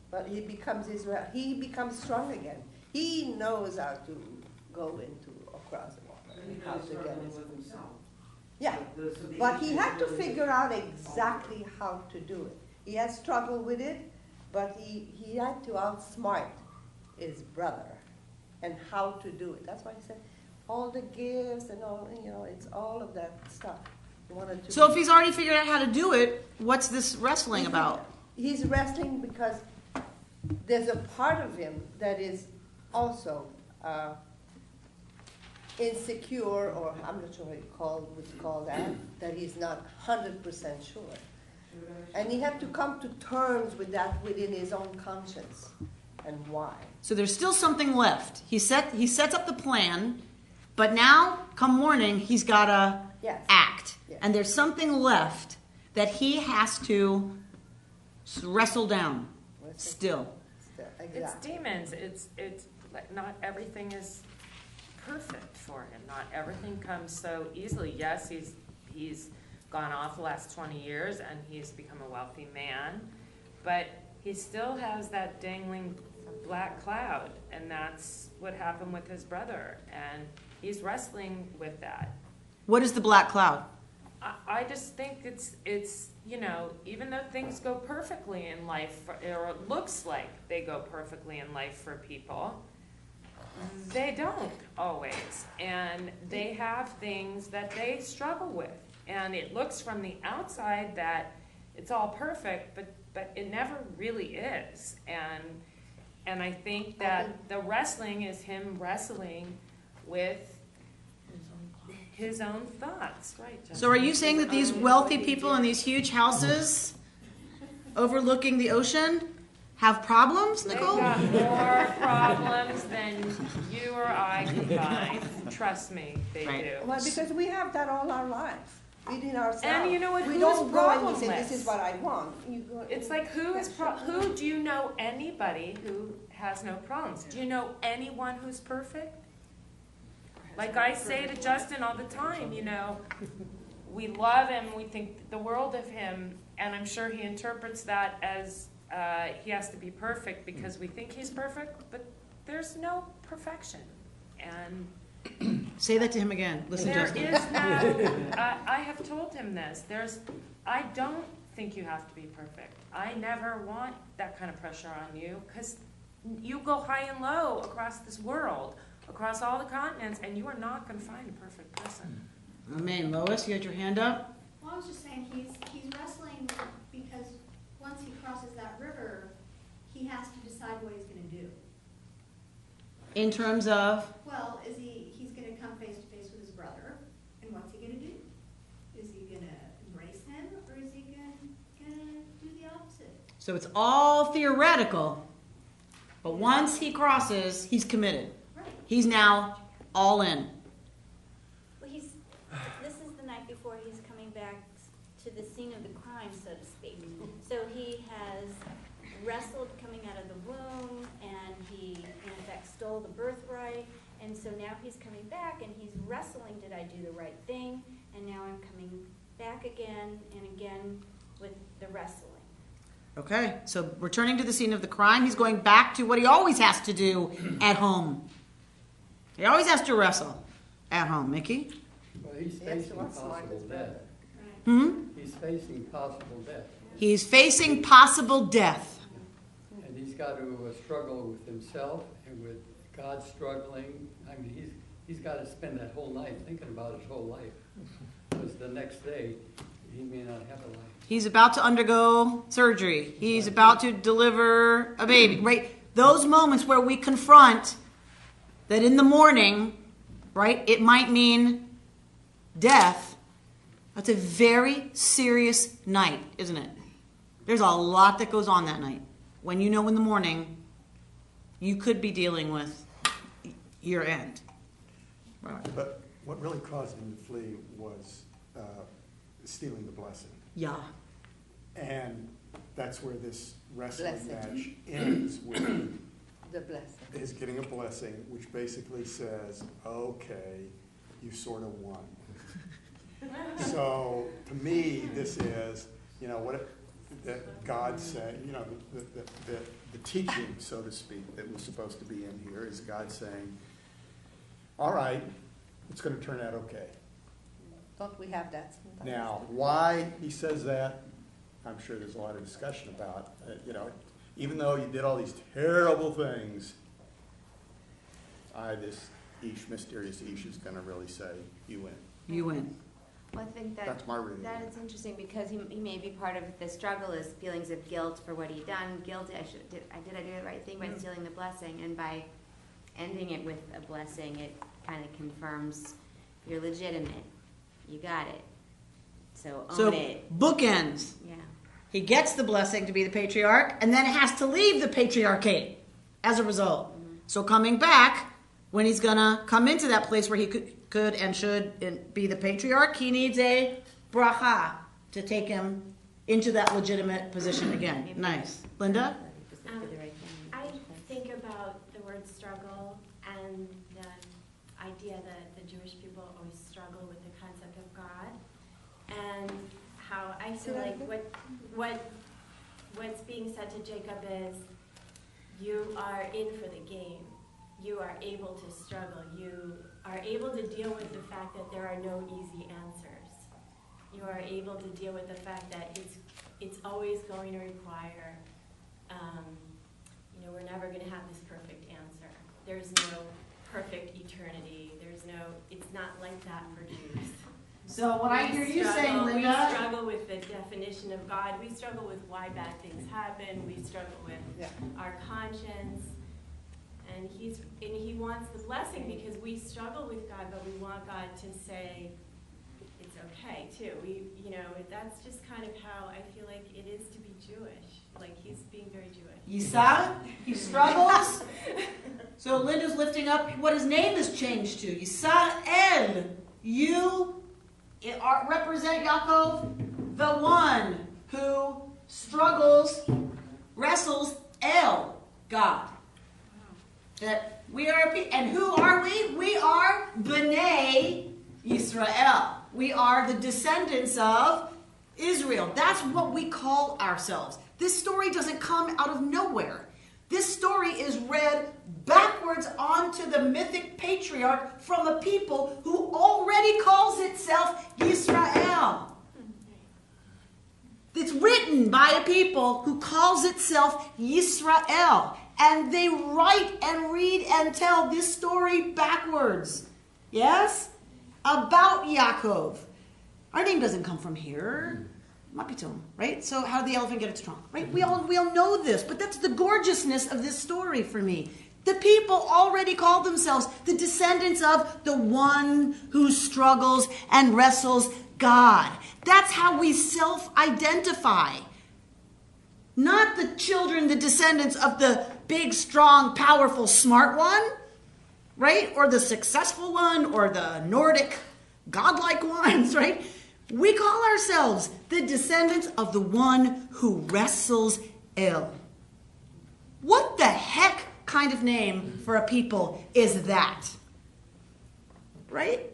Speaker 8: But he becomes Israel. He becomes strong again. He knows how to go across the water. And how to get it. Yeah, but he had to figure out exactly how to do it. He had struggled with it, but he had to outsmart his brother and how to do it. That's why he said all the gifts and all, it's all of that stuff. He wanted to
Speaker 2: So if he's already figured out how to do it, what's this wrestling about?
Speaker 8: He's wrestling because there's a part of him that is also insecure, or I'm not sure what you would call that he's not 100% sure. And he had to come to terms with that within his own conscience and why.
Speaker 2: So there's still something left. He sets up the plan, but now, come morning, he's got to act.
Speaker 8: Yes.
Speaker 2: And there's something left that he has to wrestle down still.
Speaker 8: Exactly.
Speaker 10: It's demons. It's like not everything is perfect for him. Not everything comes so easily. Yes, he's gone off the last 20 years and he's become a wealthy man, but he still has that dangling black cloud, and that's what happened with his brother, and he's wrestling with that.
Speaker 2: What is the black cloud?
Speaker 10: I just think it's even though things go perfectly in life, or it looks like they go perfectly in life for people, they don't always, and they have things that they struggle with, and it looks from the outside that it's all perfect, but it never really is, and I think that the wrestling is him wrestling with his own thoughts, right? Jen?
Speaker 2: So are you saying that these wealthy people in these huge houses overlooking the ocean have problems, Nicole?
Speaker 10: They've got more problems than you or I combined. Trust me, they do.
Speaker 8: Well, because we have that all our life within ourselves.
Speaker 10: And you know what?
Speaker 8: We
Speaker 10: Who's
Speaker 8: don't go and we say,
Speaker 10: problemless?
Speaker 8: this is what I want. You go,
Speaker 10: It's like who do you know anybody who has no problems? Do you know anyone who's perfect? Like I say to Justin all the time, we love him, we think the world of him, and I'm sure he interprets that as he has to be perfect because we think he's perfect, but there's no perfection. And
Speaker 2: Say that to him again. Listen,
Speaker 10: there
Speaker 2: Justin.
Speaker 10: is no, I have told him this, I don't think you have to be perfect. I never want that kind of pressure on you, because you go high and low across this world, across all the continents, and you are not going to find a perfect person.
Speaker 2: Amen. Lois, you had your hand up?
Speaker 12: Well, I was just saying he's wrestling because once he crosses that river, he has to decide what he's going to do.
Speaker 2: In terms of?
Speaker 12: Well, he's going to come face to face with his brother, and what's he going to do? Is he going to embrace him, or is he going to do the opposite?
Speaker 2: So it's all theoretical, but once he crosses, he's committed.
Speaker 12: Right.
Speaker 2: He's now all in.
Speaker 9: Well, this is the night before he's coming back to the scene of the crime, so to speak. So he has wrestled coming out of the womb, and he, in effect, stole the birthright. And so now he's coming back, and he's wrestling, did I do the right thing? And now I'm coming back again and again with the wrestling.
Speaker 2: Okay, so returning to the scene of the crime, he's going back to what he always has to do at home. He always has to wrestle at home. Mickey?
Speaker 13: Well, he's facing possible death. He's facing possible death.
Speaker 2: He's facing possible death.
Speaker 13: And he's got to struggle with himself and with God struggling. I mean, he's got to spend that whole night thinking about his whole life. Because the next day, he may not have a life.
Speaker 2: He's about to undergo surgery. He's about to deliver a baby, right? Those moments where we confront that in the morning, right, it might mean death. That's a very serious night, isn't it? There's a lot that goes on that night. When you know in the morning, you could be dealing with your end. Right.
Speaker 14: But what really caused him to flee was stealing the blessing.
Speaker 2: Yeah.
Speaker 14: And that's where this wrestling
Speaker 8: Blessing.
Speaker 14: match ends with
Speaker 8: the blessing.
Speaker 14: his getting a blessing, which basically says, okay, you sort of won. So to me, this is, what that God said, the teaching, so to speak, that was supposed to be in here is God saying, all right, it's going to turn out okay.
Speaker 8: Don't we have that sometimes?
Speaker 14: Now, why he says that, I'm sure there's a lot of discussion about. Even though you did all these terrible things, this mysterious Ish is going to really say, you win.
Speaker 2: You win.
Speaker 6: Well, I think
Speaker 14: That's my reading.
Speaker 6: that it's interesting because he may be part of the struggle is feelings of guilt for what he done. Guilty. Did I do the right thing by stealing the blessing? And by ending it with a blessing, it kind of confirms you're legitimate. You got it. So own it.
Speaker 2: Bookends.
Speaker 6: Yeah.
Speaker 2: He gets the blessing to be the patriarch, and then has to leave the patriarchate as a result.
Speaker 6: Mm-hmm.
Speaker 2: So coming back, when he's going to come into that place where he could and should be the patriarch, he needs a bracha to take him into that legitimate position again. Nice. Linda?
Speaker 15: I think about the word struggle and the idea that the Jewish people always struggle with the concept of God, and how I feel like what's being said to Jacob is, you are in for the game. You are able to struggle. You are able to deal with the fact that there are no easy answers. You are able to deal with the fact that it's always going to require, we're never going to have this perfect answer. There's no perfect eternity. It's not like that for Jews.
Speaker 2: So what I hear you saying, Linda...
Speaker 15: We struggle with the definition of God. We struggle with why bad things happen. We struggle with our conscience. And he wants the blessing because we struggle with God, but we want God to say it's okay too. That's just kind of how I feel like it is to be Jewish. Like he's being very Jewish.
Speaker 2: Yisrael, he struggles. So Linda's lifting up what his name is changed to. Yisrael. You represent Yaakov, the one who struggles, wrestles El, God. That we are, and who are we? We are B'nai Yisrael. We are the descendants of Israel. That's what we call ourselves. This story doesn't come out of nowhere. This story is read backwards onto the mythic patriarch from a people who already calls itself Yisrael. It's written by a people who calls itself Yisrael. And they write and read and tell this story backwards. Yes? About Yaakov. Our name doesn't come from here. Mapitom, right? So how did the elephant get its trunk? Right? We all know this, but that's the gorgeousness of this story for me. The people already call themselves the descendants of the one who struggles and wrestles God. That's how we self-identify. Not the children, the descendants of the big, strong, powerful, smart one, right? Or the successful one, or the Nordic, godlike ones, right? We call ourselves the descendants of the one who wrestles El. What the heck kind of name for a people is that? Right?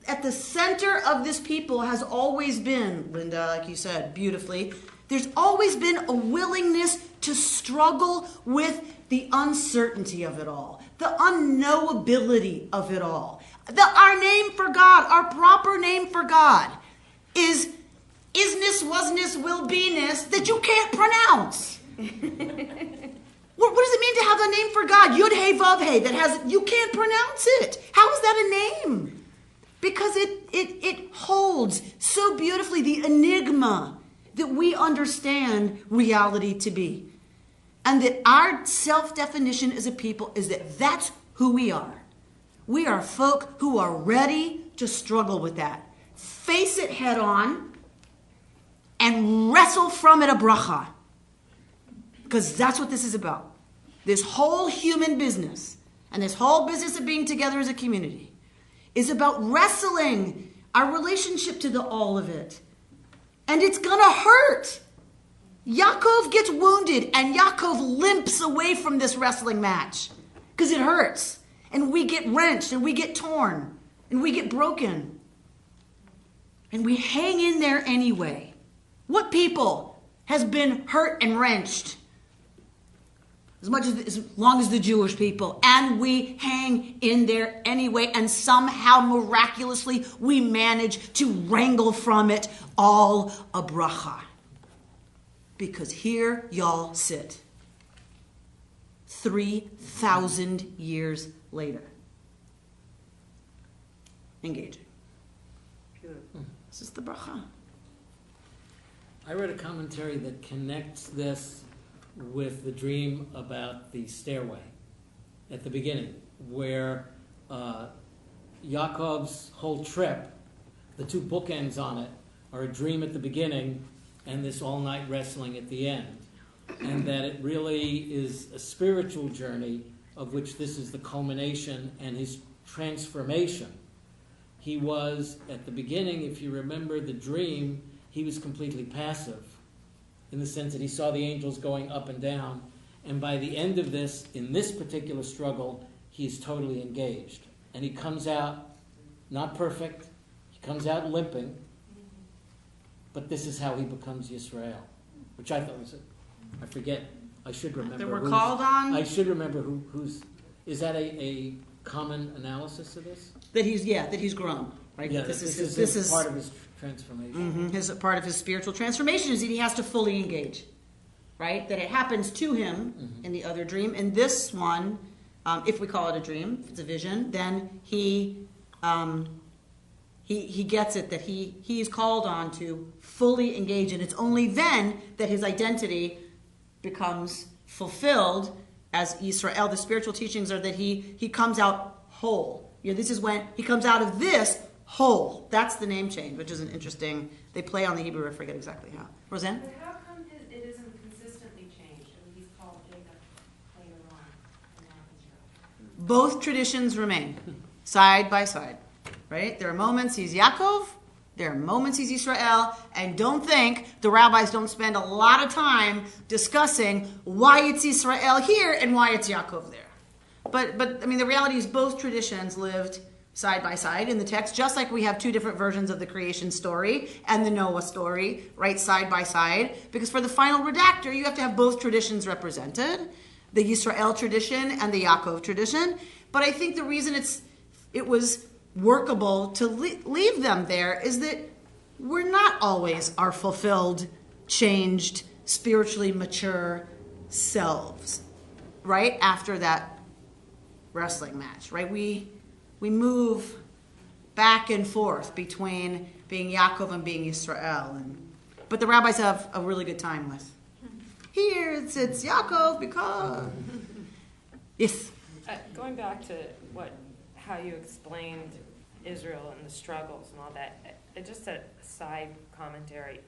Speaker 2: At the center of this people has always been, Linda, like you said beautifully, there's always been a willingness to struggle with the uncertainty of it all, the unknowability of it all. Our name for God, our proper name for God, is isness, wasness, will be-ness that you can't pronounce. What does it mean to have a name for God? Yud Hey Vav Hey, you can't pronounce it. How is that a name? Because it holds so beautifully the enigma that we understand reality to be. And that our self-definition as a people is that that's who we are. We are folk who are ready to struggle with that. Face it head on and wrestle from it a bracha. Because that's what this is about. This whole human business and this whole business of being together as a community is about wrestling our relationship to the all of it. And it's going to hurt. Yaakov gets wounded and Yaakov limps away from this wrestling match because it hurts. And we get wrenched and we get torn and we get broken. And we hang in there anyway. What people has been hurt and wrenched? as long as the Jewish people, and we hang in there anyway, and somehow miraculously we manage to wrangle from it all a bracha. Because here y'all sit, 3,000 years later, engaging.
Speaker 8: Beautiful.
Speaker 2: This is the bracha.
Speaker 5: I read a commentary that connects this with the dream about the stairway at the beginning, where Yaakov's whole trip, the two bookends on it, are a dream at the beginning and this all-night wrestling at the end. And that it really is a spiritual journey of which this is the culmination and his transformation. He was, at the beginning, if you remember the dream, he was completely passive in the sense that he saw the angels going up and down. And by the end of this, in this particular struggle, he is totally engaged. And he comes out not perfect, he comes out limping, but this is how he becomes Yisrael, which I thought was, I forget, I should remember.
Speaker 2: That we're called on?
Speaker 5: I should remember who's, is that a common analysis of this?
Speaker 2: That he's grown, right?
Speaker 5: Yeah,
Speaker 2: this
Speaker 5: is
Speaker 2: is
Speaker 5: part of his transformation.
Speaker 2: Part of his spiritual transformation is that he has to fully engage, right? That it happens to him in the other dream. In this one, if we call it a dream, if it's a vision, then he gets it that he is called on to fully engage, and it's only then that his identity becomes fulfilled as Israel. The spiritual teachings are that he comes out whole. This is when he comes out of this whole. That's the name change, which is an interesting. They play on the Hebrew. I forget exactly how. Roseanne?
Speaker 10: But how come it isn't consistently changed? And he's called Jacob later on, and now Israel.
Speaker 2: Both traditions remain side by side, right? There are moments he's Yaakov, there are moments he's Israel, and don't think the rabbis don't spend a lot of time discussing why it's Israel here and why it's Yaakov there. But I mean, the reality is both traditions lived side by side in the text, just like we have two different versions of the creation story and the Noah story, right, side by side. Because for the final redactor, you have to have both traditions represented, the Yisrael tradition and the Yaakov tradition. But I think the reason it was workable to leave them there is that we're not always our fulfilled, changed, spiritually mature selves, right, after that wrestling match, right? We move back and forth between being Yaakov and being Israel, but the rabbis have a really good time with. Here it's Yaakov because yes.
Speaker 10: Going back to how you explained Israel and the struggles and all that, just a side commentary.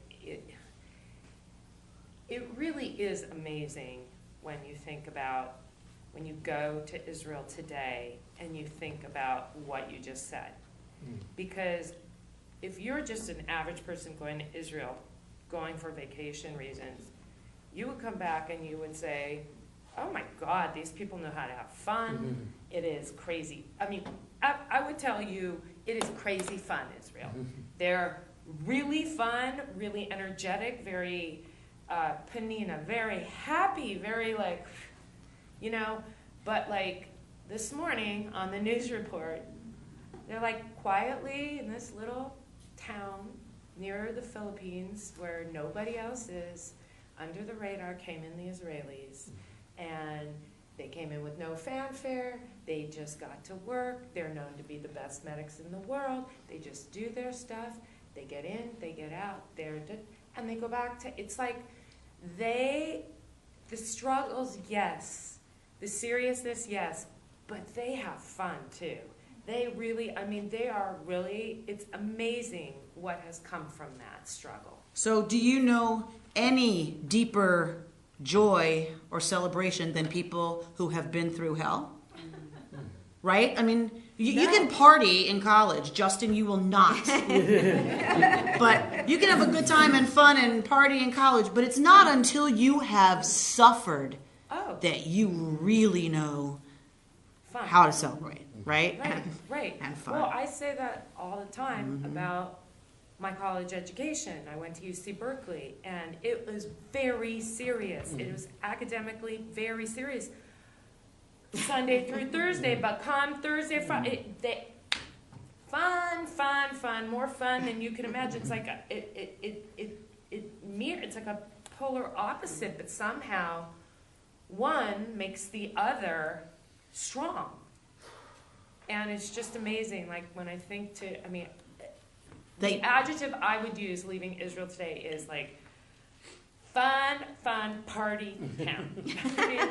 Speaker 10: It really is amazing when you think about when you go to Israel today and you think about what you just said. Because if you're just an average person going to Israel, going for vacation reasons, you would come back and you would say, oh my God, these people know how to have fun. It is crazy. I mean, I would tell you, it is crazy fun, Israel. They're really fun, really energetic, very panina, very happy, very but this morning on the news report, they're quietly in this little town near the Philippines where nobody else is, under the radar came in the Israelis, and they came in with no fanfare. They just got to work. They're known to be the best medics in the world. They just do their stuff. They get in, they get out, and they go back to, it's like the struggles, yes, the seriousness, yes, but they have fun too. They really, they are really, it's amazing what has come from that struggle.
Speaker 2: So do you know any deeper joy or celebration than people who have been through hell? Right? You can party in college. Justin, you will not. But you can have a good time and fun and party in college, but it's not until you have suffered that you really know how to celebrate, right?
Speaker 10: Right.
Speaker 2: And fun.
Speaker 10: Well, I say that all the time about my college education. I went to UC Berkeley, and it was very serious. It was academically very serious. Sunday through Thursday, but come Thursday, Friday, fun, more fun than you can imagine. It's like it's like a polar opposite, but somehow one makes the other strong. And it's just amazing. Like when I think the adjective I would use leaving Israel today is like fun, party town.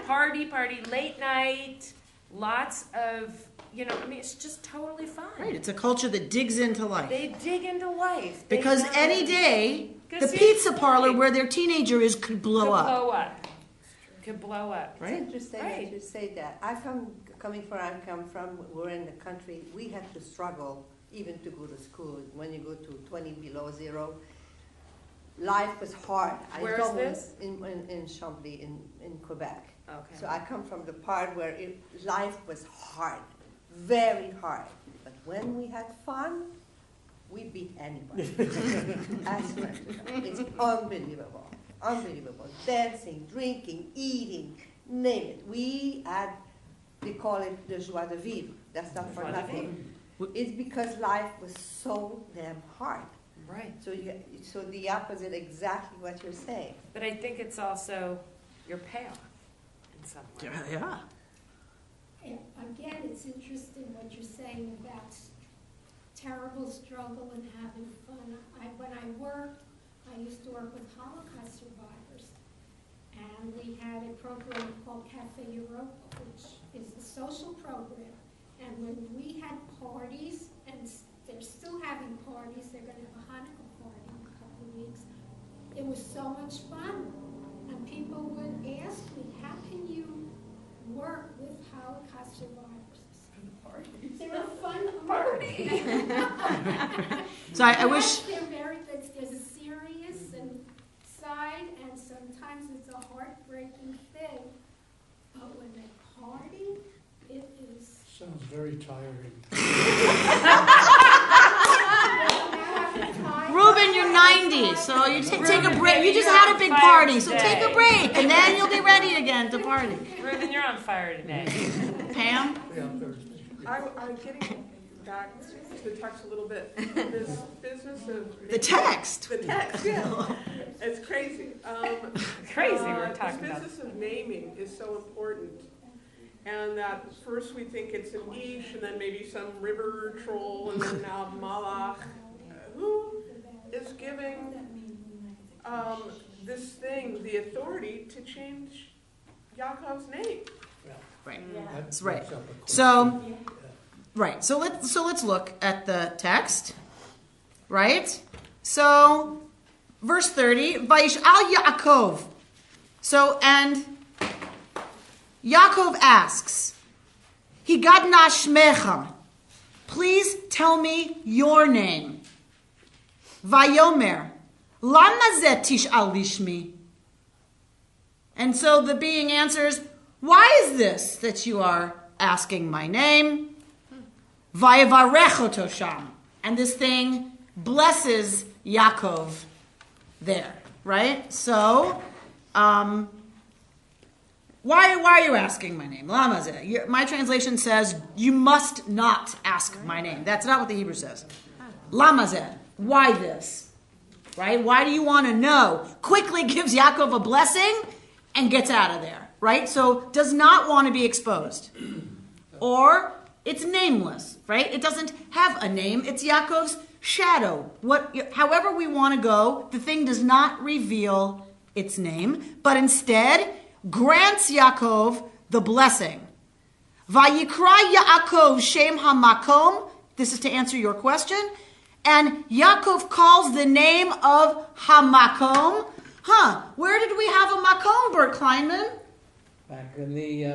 Speaker 10: Party, late night, lots of, it's just totally fun.
Speaker 2: Right, it's a culture that digs into life.
Speaker 10: They dig into life.
Speaker 2: Because any day, the pizza parlor where their teenager is could blow up.
Speaker 10: Could blow up.
Speaker 8: Right? It's interesting that you say that. Coming from where I come from, we're in the country, we had to struggle even to go to school. When you go to 20 below zero, life was hard.
Speaker 10: Where is this?
Speaker 8: In Chambly, in Quebec.
Speaker 10: Okay.
Speaker 8: So I come from the part where life was hard, very hard. But when we had fun, we beat anybody. I swear to God. It's unbelievable. Dancing, drinking, eating, name it. They call it the joie de vivre. That's not for nothing. It's because life was so damn hard.
Speaker 10: Right.
Speaker 8: So the opposite, exactly what you're saying.
Speaker 10: But I think it's also your payoff in some way.
Speaker 2: Yeah.
Speaker 3: And again, it's interesting what you're saying about terrible struggle and having fun. When I worked, I used to work with Holocaust survivors, and we had a program called Cafe Europa, which is a social program. And when we had parties, and they're still having parties, they're going to have a Hanukkah party in a couple of weeks, it was so much fun. And people would ask me, how can you work with Holocaust survivors? They're a fun party.
Speaker 2: So I wish...
Speaker 3: There's a serious side, and sometimes it's a heartbreaking thing. But when they party, it is...
Speaker 7: Sounds very tiring.
Speaker 2: Ruben, you're 90, so you take a break. You just had a big party, so take a break, and then you'll be ready again to party.
Speaker 10: Ruben, you're on fire today.
Speaker 2: Pam?
Speaker 11: I'm getting back to the text a little bit. This business of...
Speaker 2: The text?
Speaker 11: The text, yeah. It's crazy.
Speaker 10: Crazy we're talking
Speaker 11: this
Speaker 10: about.
Speaker 11: business of naming is so important. And that first we think it's an Ish, and then maybe some river troll, and then now Malach. Who is giving this thing the authority to change Yaakov's name?
Speaker 2: Right.
Speaker 11: Yeah.
Speaker 2: That's right. So, right. So let's look at the text. Right. So, verse 30. Vayish'al Yaakov. So, and Yaakov asks, Higadna shmecha. Please tell me your name. Vayomer, lama zeh tish'al lishmi? And so the being answers, why is this that you are asking my name? Vayevarech oto sham. And this thing blesses Yaakov there, right? So, why are you asking my name? Lama zeh. My translation says, you must not ask my name. That's not what the Hebrew says. Lama zeh. Why this? Right? Why do you want to know? Quickly gives Yaakov a blessing and gets out of there. Right? So does not want to be exposed. Or it's nameless. Right? It doesn't have a name. It's Yaakov's shadow. However we want to go, the thing does not reveal its name, but instead grants Yaakov the blessing. Vayikra Yaakov Shem HaMakom. This is to answer your question. And Yaakov calls the name of Hamakom. Where did we have a Makom, Bert Kleinman?
Speaker 5: Back in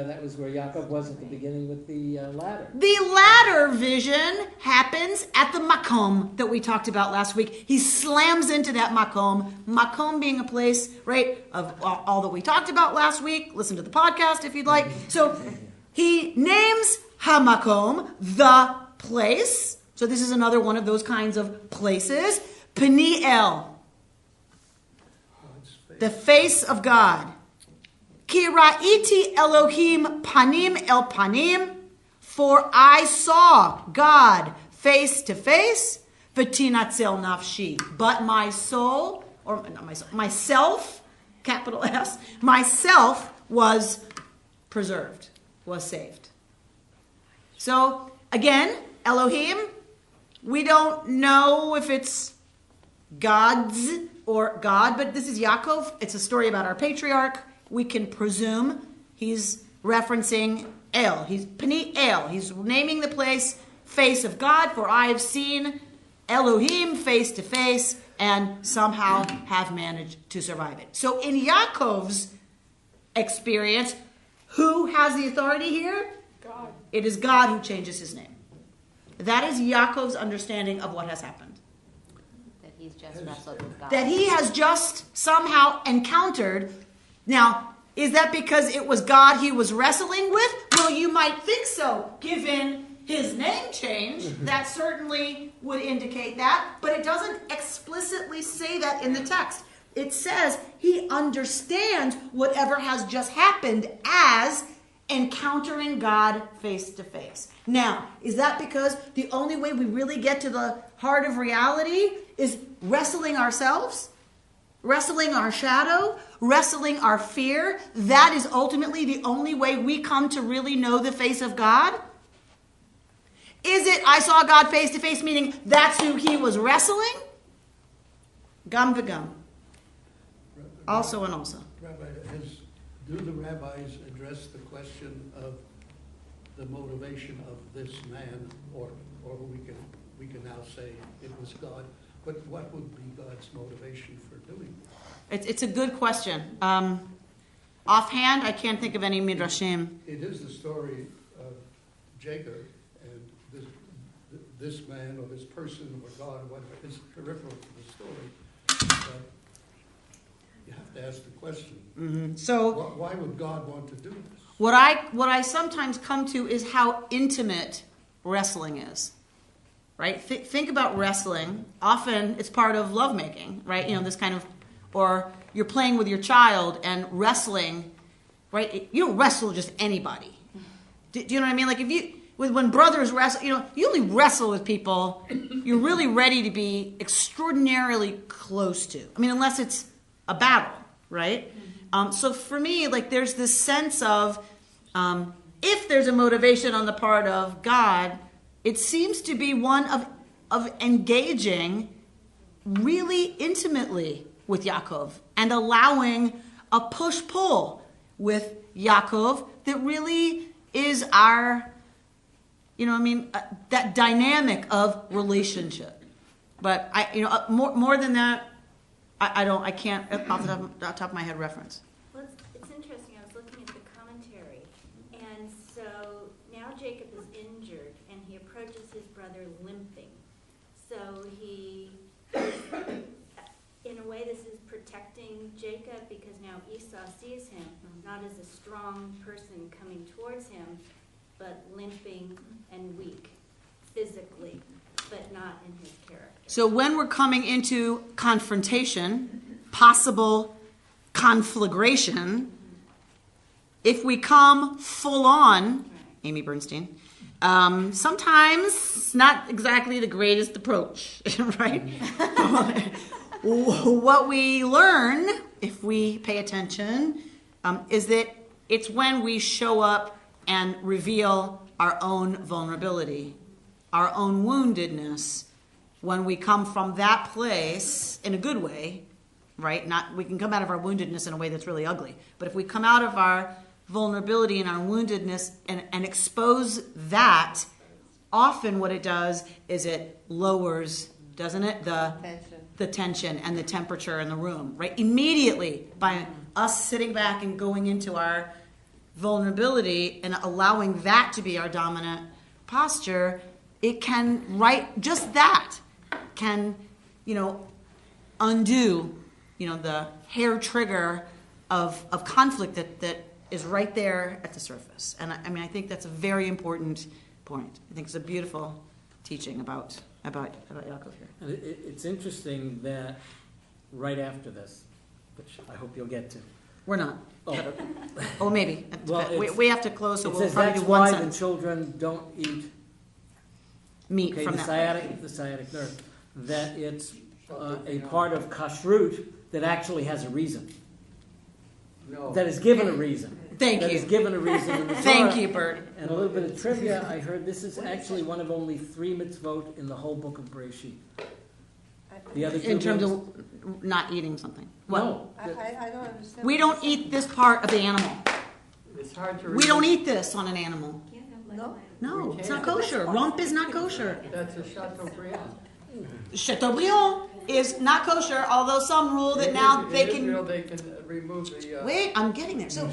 Speaker 5: that was where Yaakov was at the beginning with the ladder.
Speaker 2: The ladder vision happens at the Makom that we talked about last week. He slams into that Makom. Makom being a place, right, of all that we talked about last week. Listen to the podcast if you'd like. So he names Hamakom, the place. So this is another one of those kinds of places. Peniel, the face of God. Ki ra'iti Elohim panim el panim, for I saw God face to face, v'tinatzel nafshi, but my soul, or not my soul, myself, capital S, myself was preserved, was saved. So, again, Elohim, we don't know if it's God's or God, but this is Yaakov. It's a story about our patriarch. We can presume he's referencing El. He's Peniel. He's naming the place face of God, for I have seen Elohim face to face and somehow have managed to survive it. So in Yaakov's experience, who has the authority here?
Speaker 11: God.
Speaker 2: It is God who changes his name. That is Yaakov's understanding of what has happened.
Speaker 6: That he's just wrestled with God.
Speaker 2: That he has just somehow encountered. Now, is that because it was God he was wrestling with? Well, you might think so, given his name change. That certainly would indicate that, but it doesn't explicitly say that in the text. It says he understands whatever has just happened as encountering God face to face. Now, is that because the only way we really get to the heart of reality is wrestling ourselves? Wrestling our shadow? Wrestling our fear? That is ultimately the only way we come to really know the face of God? Is it, I saw God face to face, meaning that's who he was wrestling? Gum to gum. Also and also.
Speaker 7: Rabbi, do the rabbis address the question of the motivation of this man, or we can now say it was God? But what would be God's motivation for doing this?
Speaker 2: It's a good question. Offhand, I can't think of any midrashim.
Speaker 7: It is the story of Jacob and this man or this person or God, what is peripheral to the story. You have to ask the question.
Speaker 2: Mm-hmm. So,
Speaker 7: why would God want to do this?
Speaker 2: What I sometimes come to is how intimate wrestling is. Right? Think about wrestling. Often it's part of lovemaking, right? You know, this kind of, or you're playing with your child and wrestling, right? You don't wrestle just anybody. Do you know what I mean? Like when brothers wrestle, you know, you only wrestle with people you're really ready to be extraordinarily close to. I mean, unless it's a battle, right? So for me, like there's this sense of if there's a motivation on the part of God, it seems to be one of engaging really intimately with Yaakov and allowing a push-pull with Yaakov that really is our, that dynamic of relationship. But more than that, I can't off the top of my head reference.
Speaker 9: Well, it's interesting. I was looking at the commentary, and so now Jacob is injured, and he approaches his brother limping. So he, in a way, this is protecting Jacob because now Esau sees him not as a strong person coming towards him, but limping and weak physically, but not in his character.
Speaker 2: So when we're coming into confrontation, possible conflagration, if we come full on, Amy Bernstein, sometimes it's not exactly the greatest approach, right? What we learn, if we pay attention, is that it's when we show up and reveal our own vulnerability, our own woundedness, when we come from that place in a good way, right? We can come out of our woundedness in a way that's really ugly. But if we come out of our vulnerability and our woundedness and expose that, often what it does is it lowers, doesn't it, the tension and the temperature in the room, right? Immediately, by us sitting back and going into our vulnerability and allowing that to be our dominant posture, it can, just that can, undo, the hair trigger of conflict that is right there at the surface. And I think that's a very important point. I think it's a beautiful teaching about about Yaakov here.
Speaker 5: And it's interesting that right after this, which I hope you'll get to.
Speaker 2: We're not.
Speaker 5: Oh,
Speaker 2: Oh, maybe.
Speaker 5: Well,
Speaker 2: We have to close, so
Speaker 5: it
Speaker 2: we'll
Speaker 5: says
Speaker 2: probably
Speaker 5: that's
Speaker 2: do one
Speaker 5: why
Speaker 2: sentence.
Speaker 5: the children don't eat
Speaker 2: Meat from
Speaker 5: the
Speaker 2: that.
Speaker 5: sciatic nerve. That it's a part of kashrut that actually has a reason.
Speaker 13: No.
Speaker 5: That is given a reason.
Speaker 2: Thank
Speaker 5: That
Speaker 2: you.
Speaker 5: is given a reason in the
Speaker 2: Thank
Speaker 5: Torah.
Speaker 2: you, Bert.
Speaker 5: And a little bit of trivia, I heard this is actually one of only 3 mitzvot in the whole book of Bereshit. The other 2
Speaker 2: In terms
Speaker 5: mitzvot-
Speaker 2: of not eating something. What?
Speaker 5: No.
Speaker 8: I don't understand.
Speaker 2: We don't eat this part of the animal.
Speaker 13: It's hard to.
Speaker 2: We don't eat this on an animal.
Speaker 8: No?
Speaker 2: No,
Speaker 13: We
Speaker 2: it's not
Speaker 13: can't.
Speaker 2: kosher. Rump is not kosher.
Speaker 13: That's a Chateaubriand.
Speaker 2: Chateaubriand is not kosher, although some rule that now they
Speaker 13: In Israel,
Speaker 2: can...
Speaker 13: they can remove the.
Speaker 2: Wait, I'm getting there. So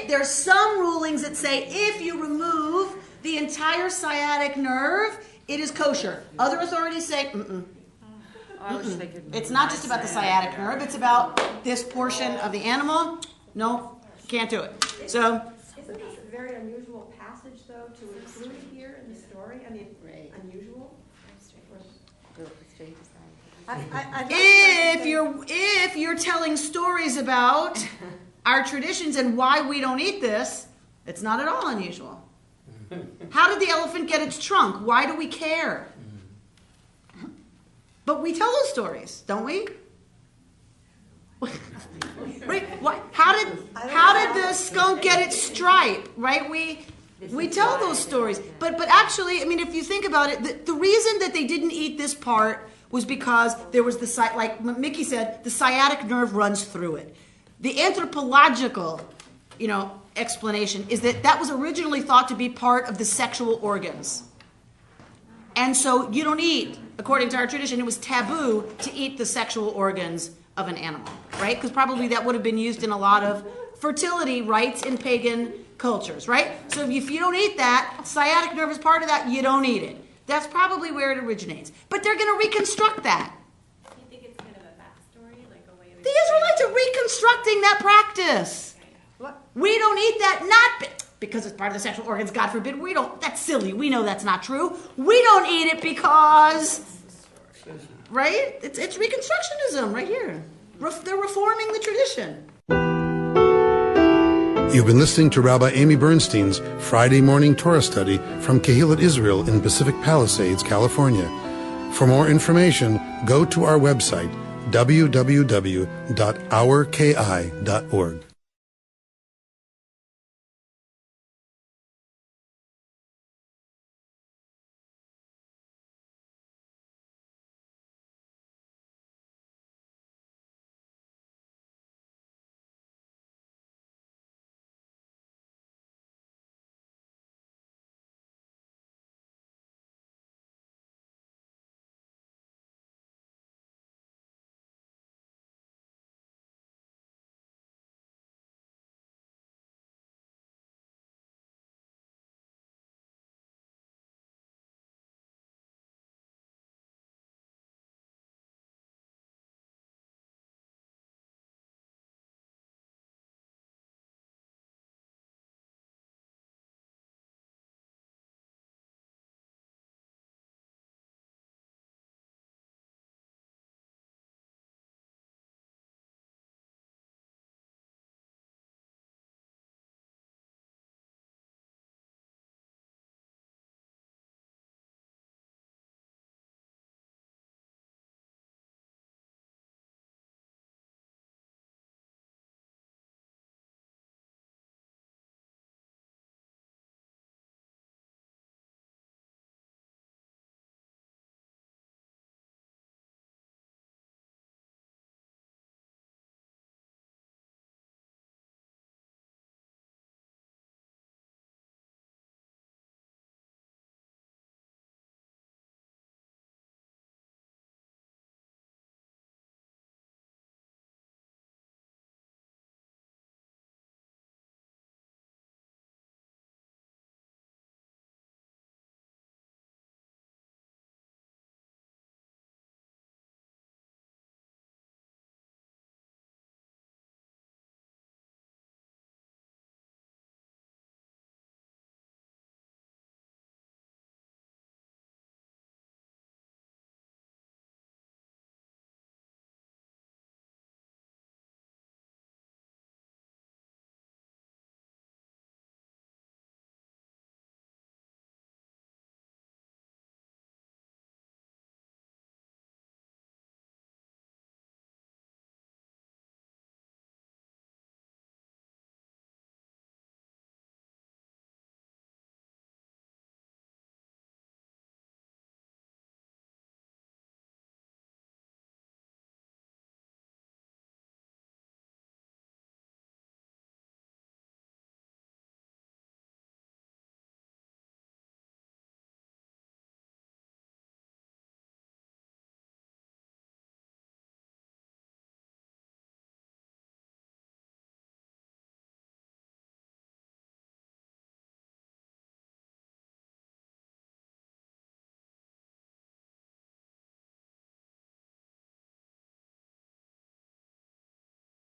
Speaker 2: there's some rulings that say if you remove the entire sciatic nerve, it is kosher. Other authorities say,
Speaker 10: I wish they could
Speaker 2: it's not just about the sciatic nerve, it's about this portion of the animal. No, can't do it. So,
Speaker 12: Isn't this a very unusual passage, though, to include here in the story? I mean,
Speaker 6: Right.
Speaker 12: unusual?
Speaker 6: Go straight to
Speaker 2: if you're telling stories about our traditions and why we don't eat this, it's not at all unusual. How did the elephant get its trunk? Why do we care? But we tell those stories, don't we? Right? How did the skunk get its stripe? Right? We tell those stories. But actually, I mean, if you think about it, the reason that they didn't eat this part was because there was like Mickey said, the sciatic nerve runs through it. The anthropological, explanation is that was originally thought to be part of the sexual organs. And so you don't eat, according to our tradition, it was taboo to eat the sexual organs of an animal, right? Because probably that would have been used in a lot of fertility rites in pagan cultures, right? So if you don't eat that, sciatic nerve is part of that, you don't eat it. That's probably where it originates. But they're going to reconstruct that.
Speaker 15: Do you think it's kind of a backstory, like a way of...
Speaker 2: The Israelites are reconstructing that practice. We don't eat that, not because it's part of the sexual organs, God forbid. That's silly. We know that's not true. We don't eat it because, right? It's Reconstructionism right here. They're reforming the tradition.
Speaker 1: You've been listening to Rabbi Amy Bernstein's Friday morning Torah study from Kehillat Israel in Pacific Palisades, California. For more information, go to our website, www.ourki.org.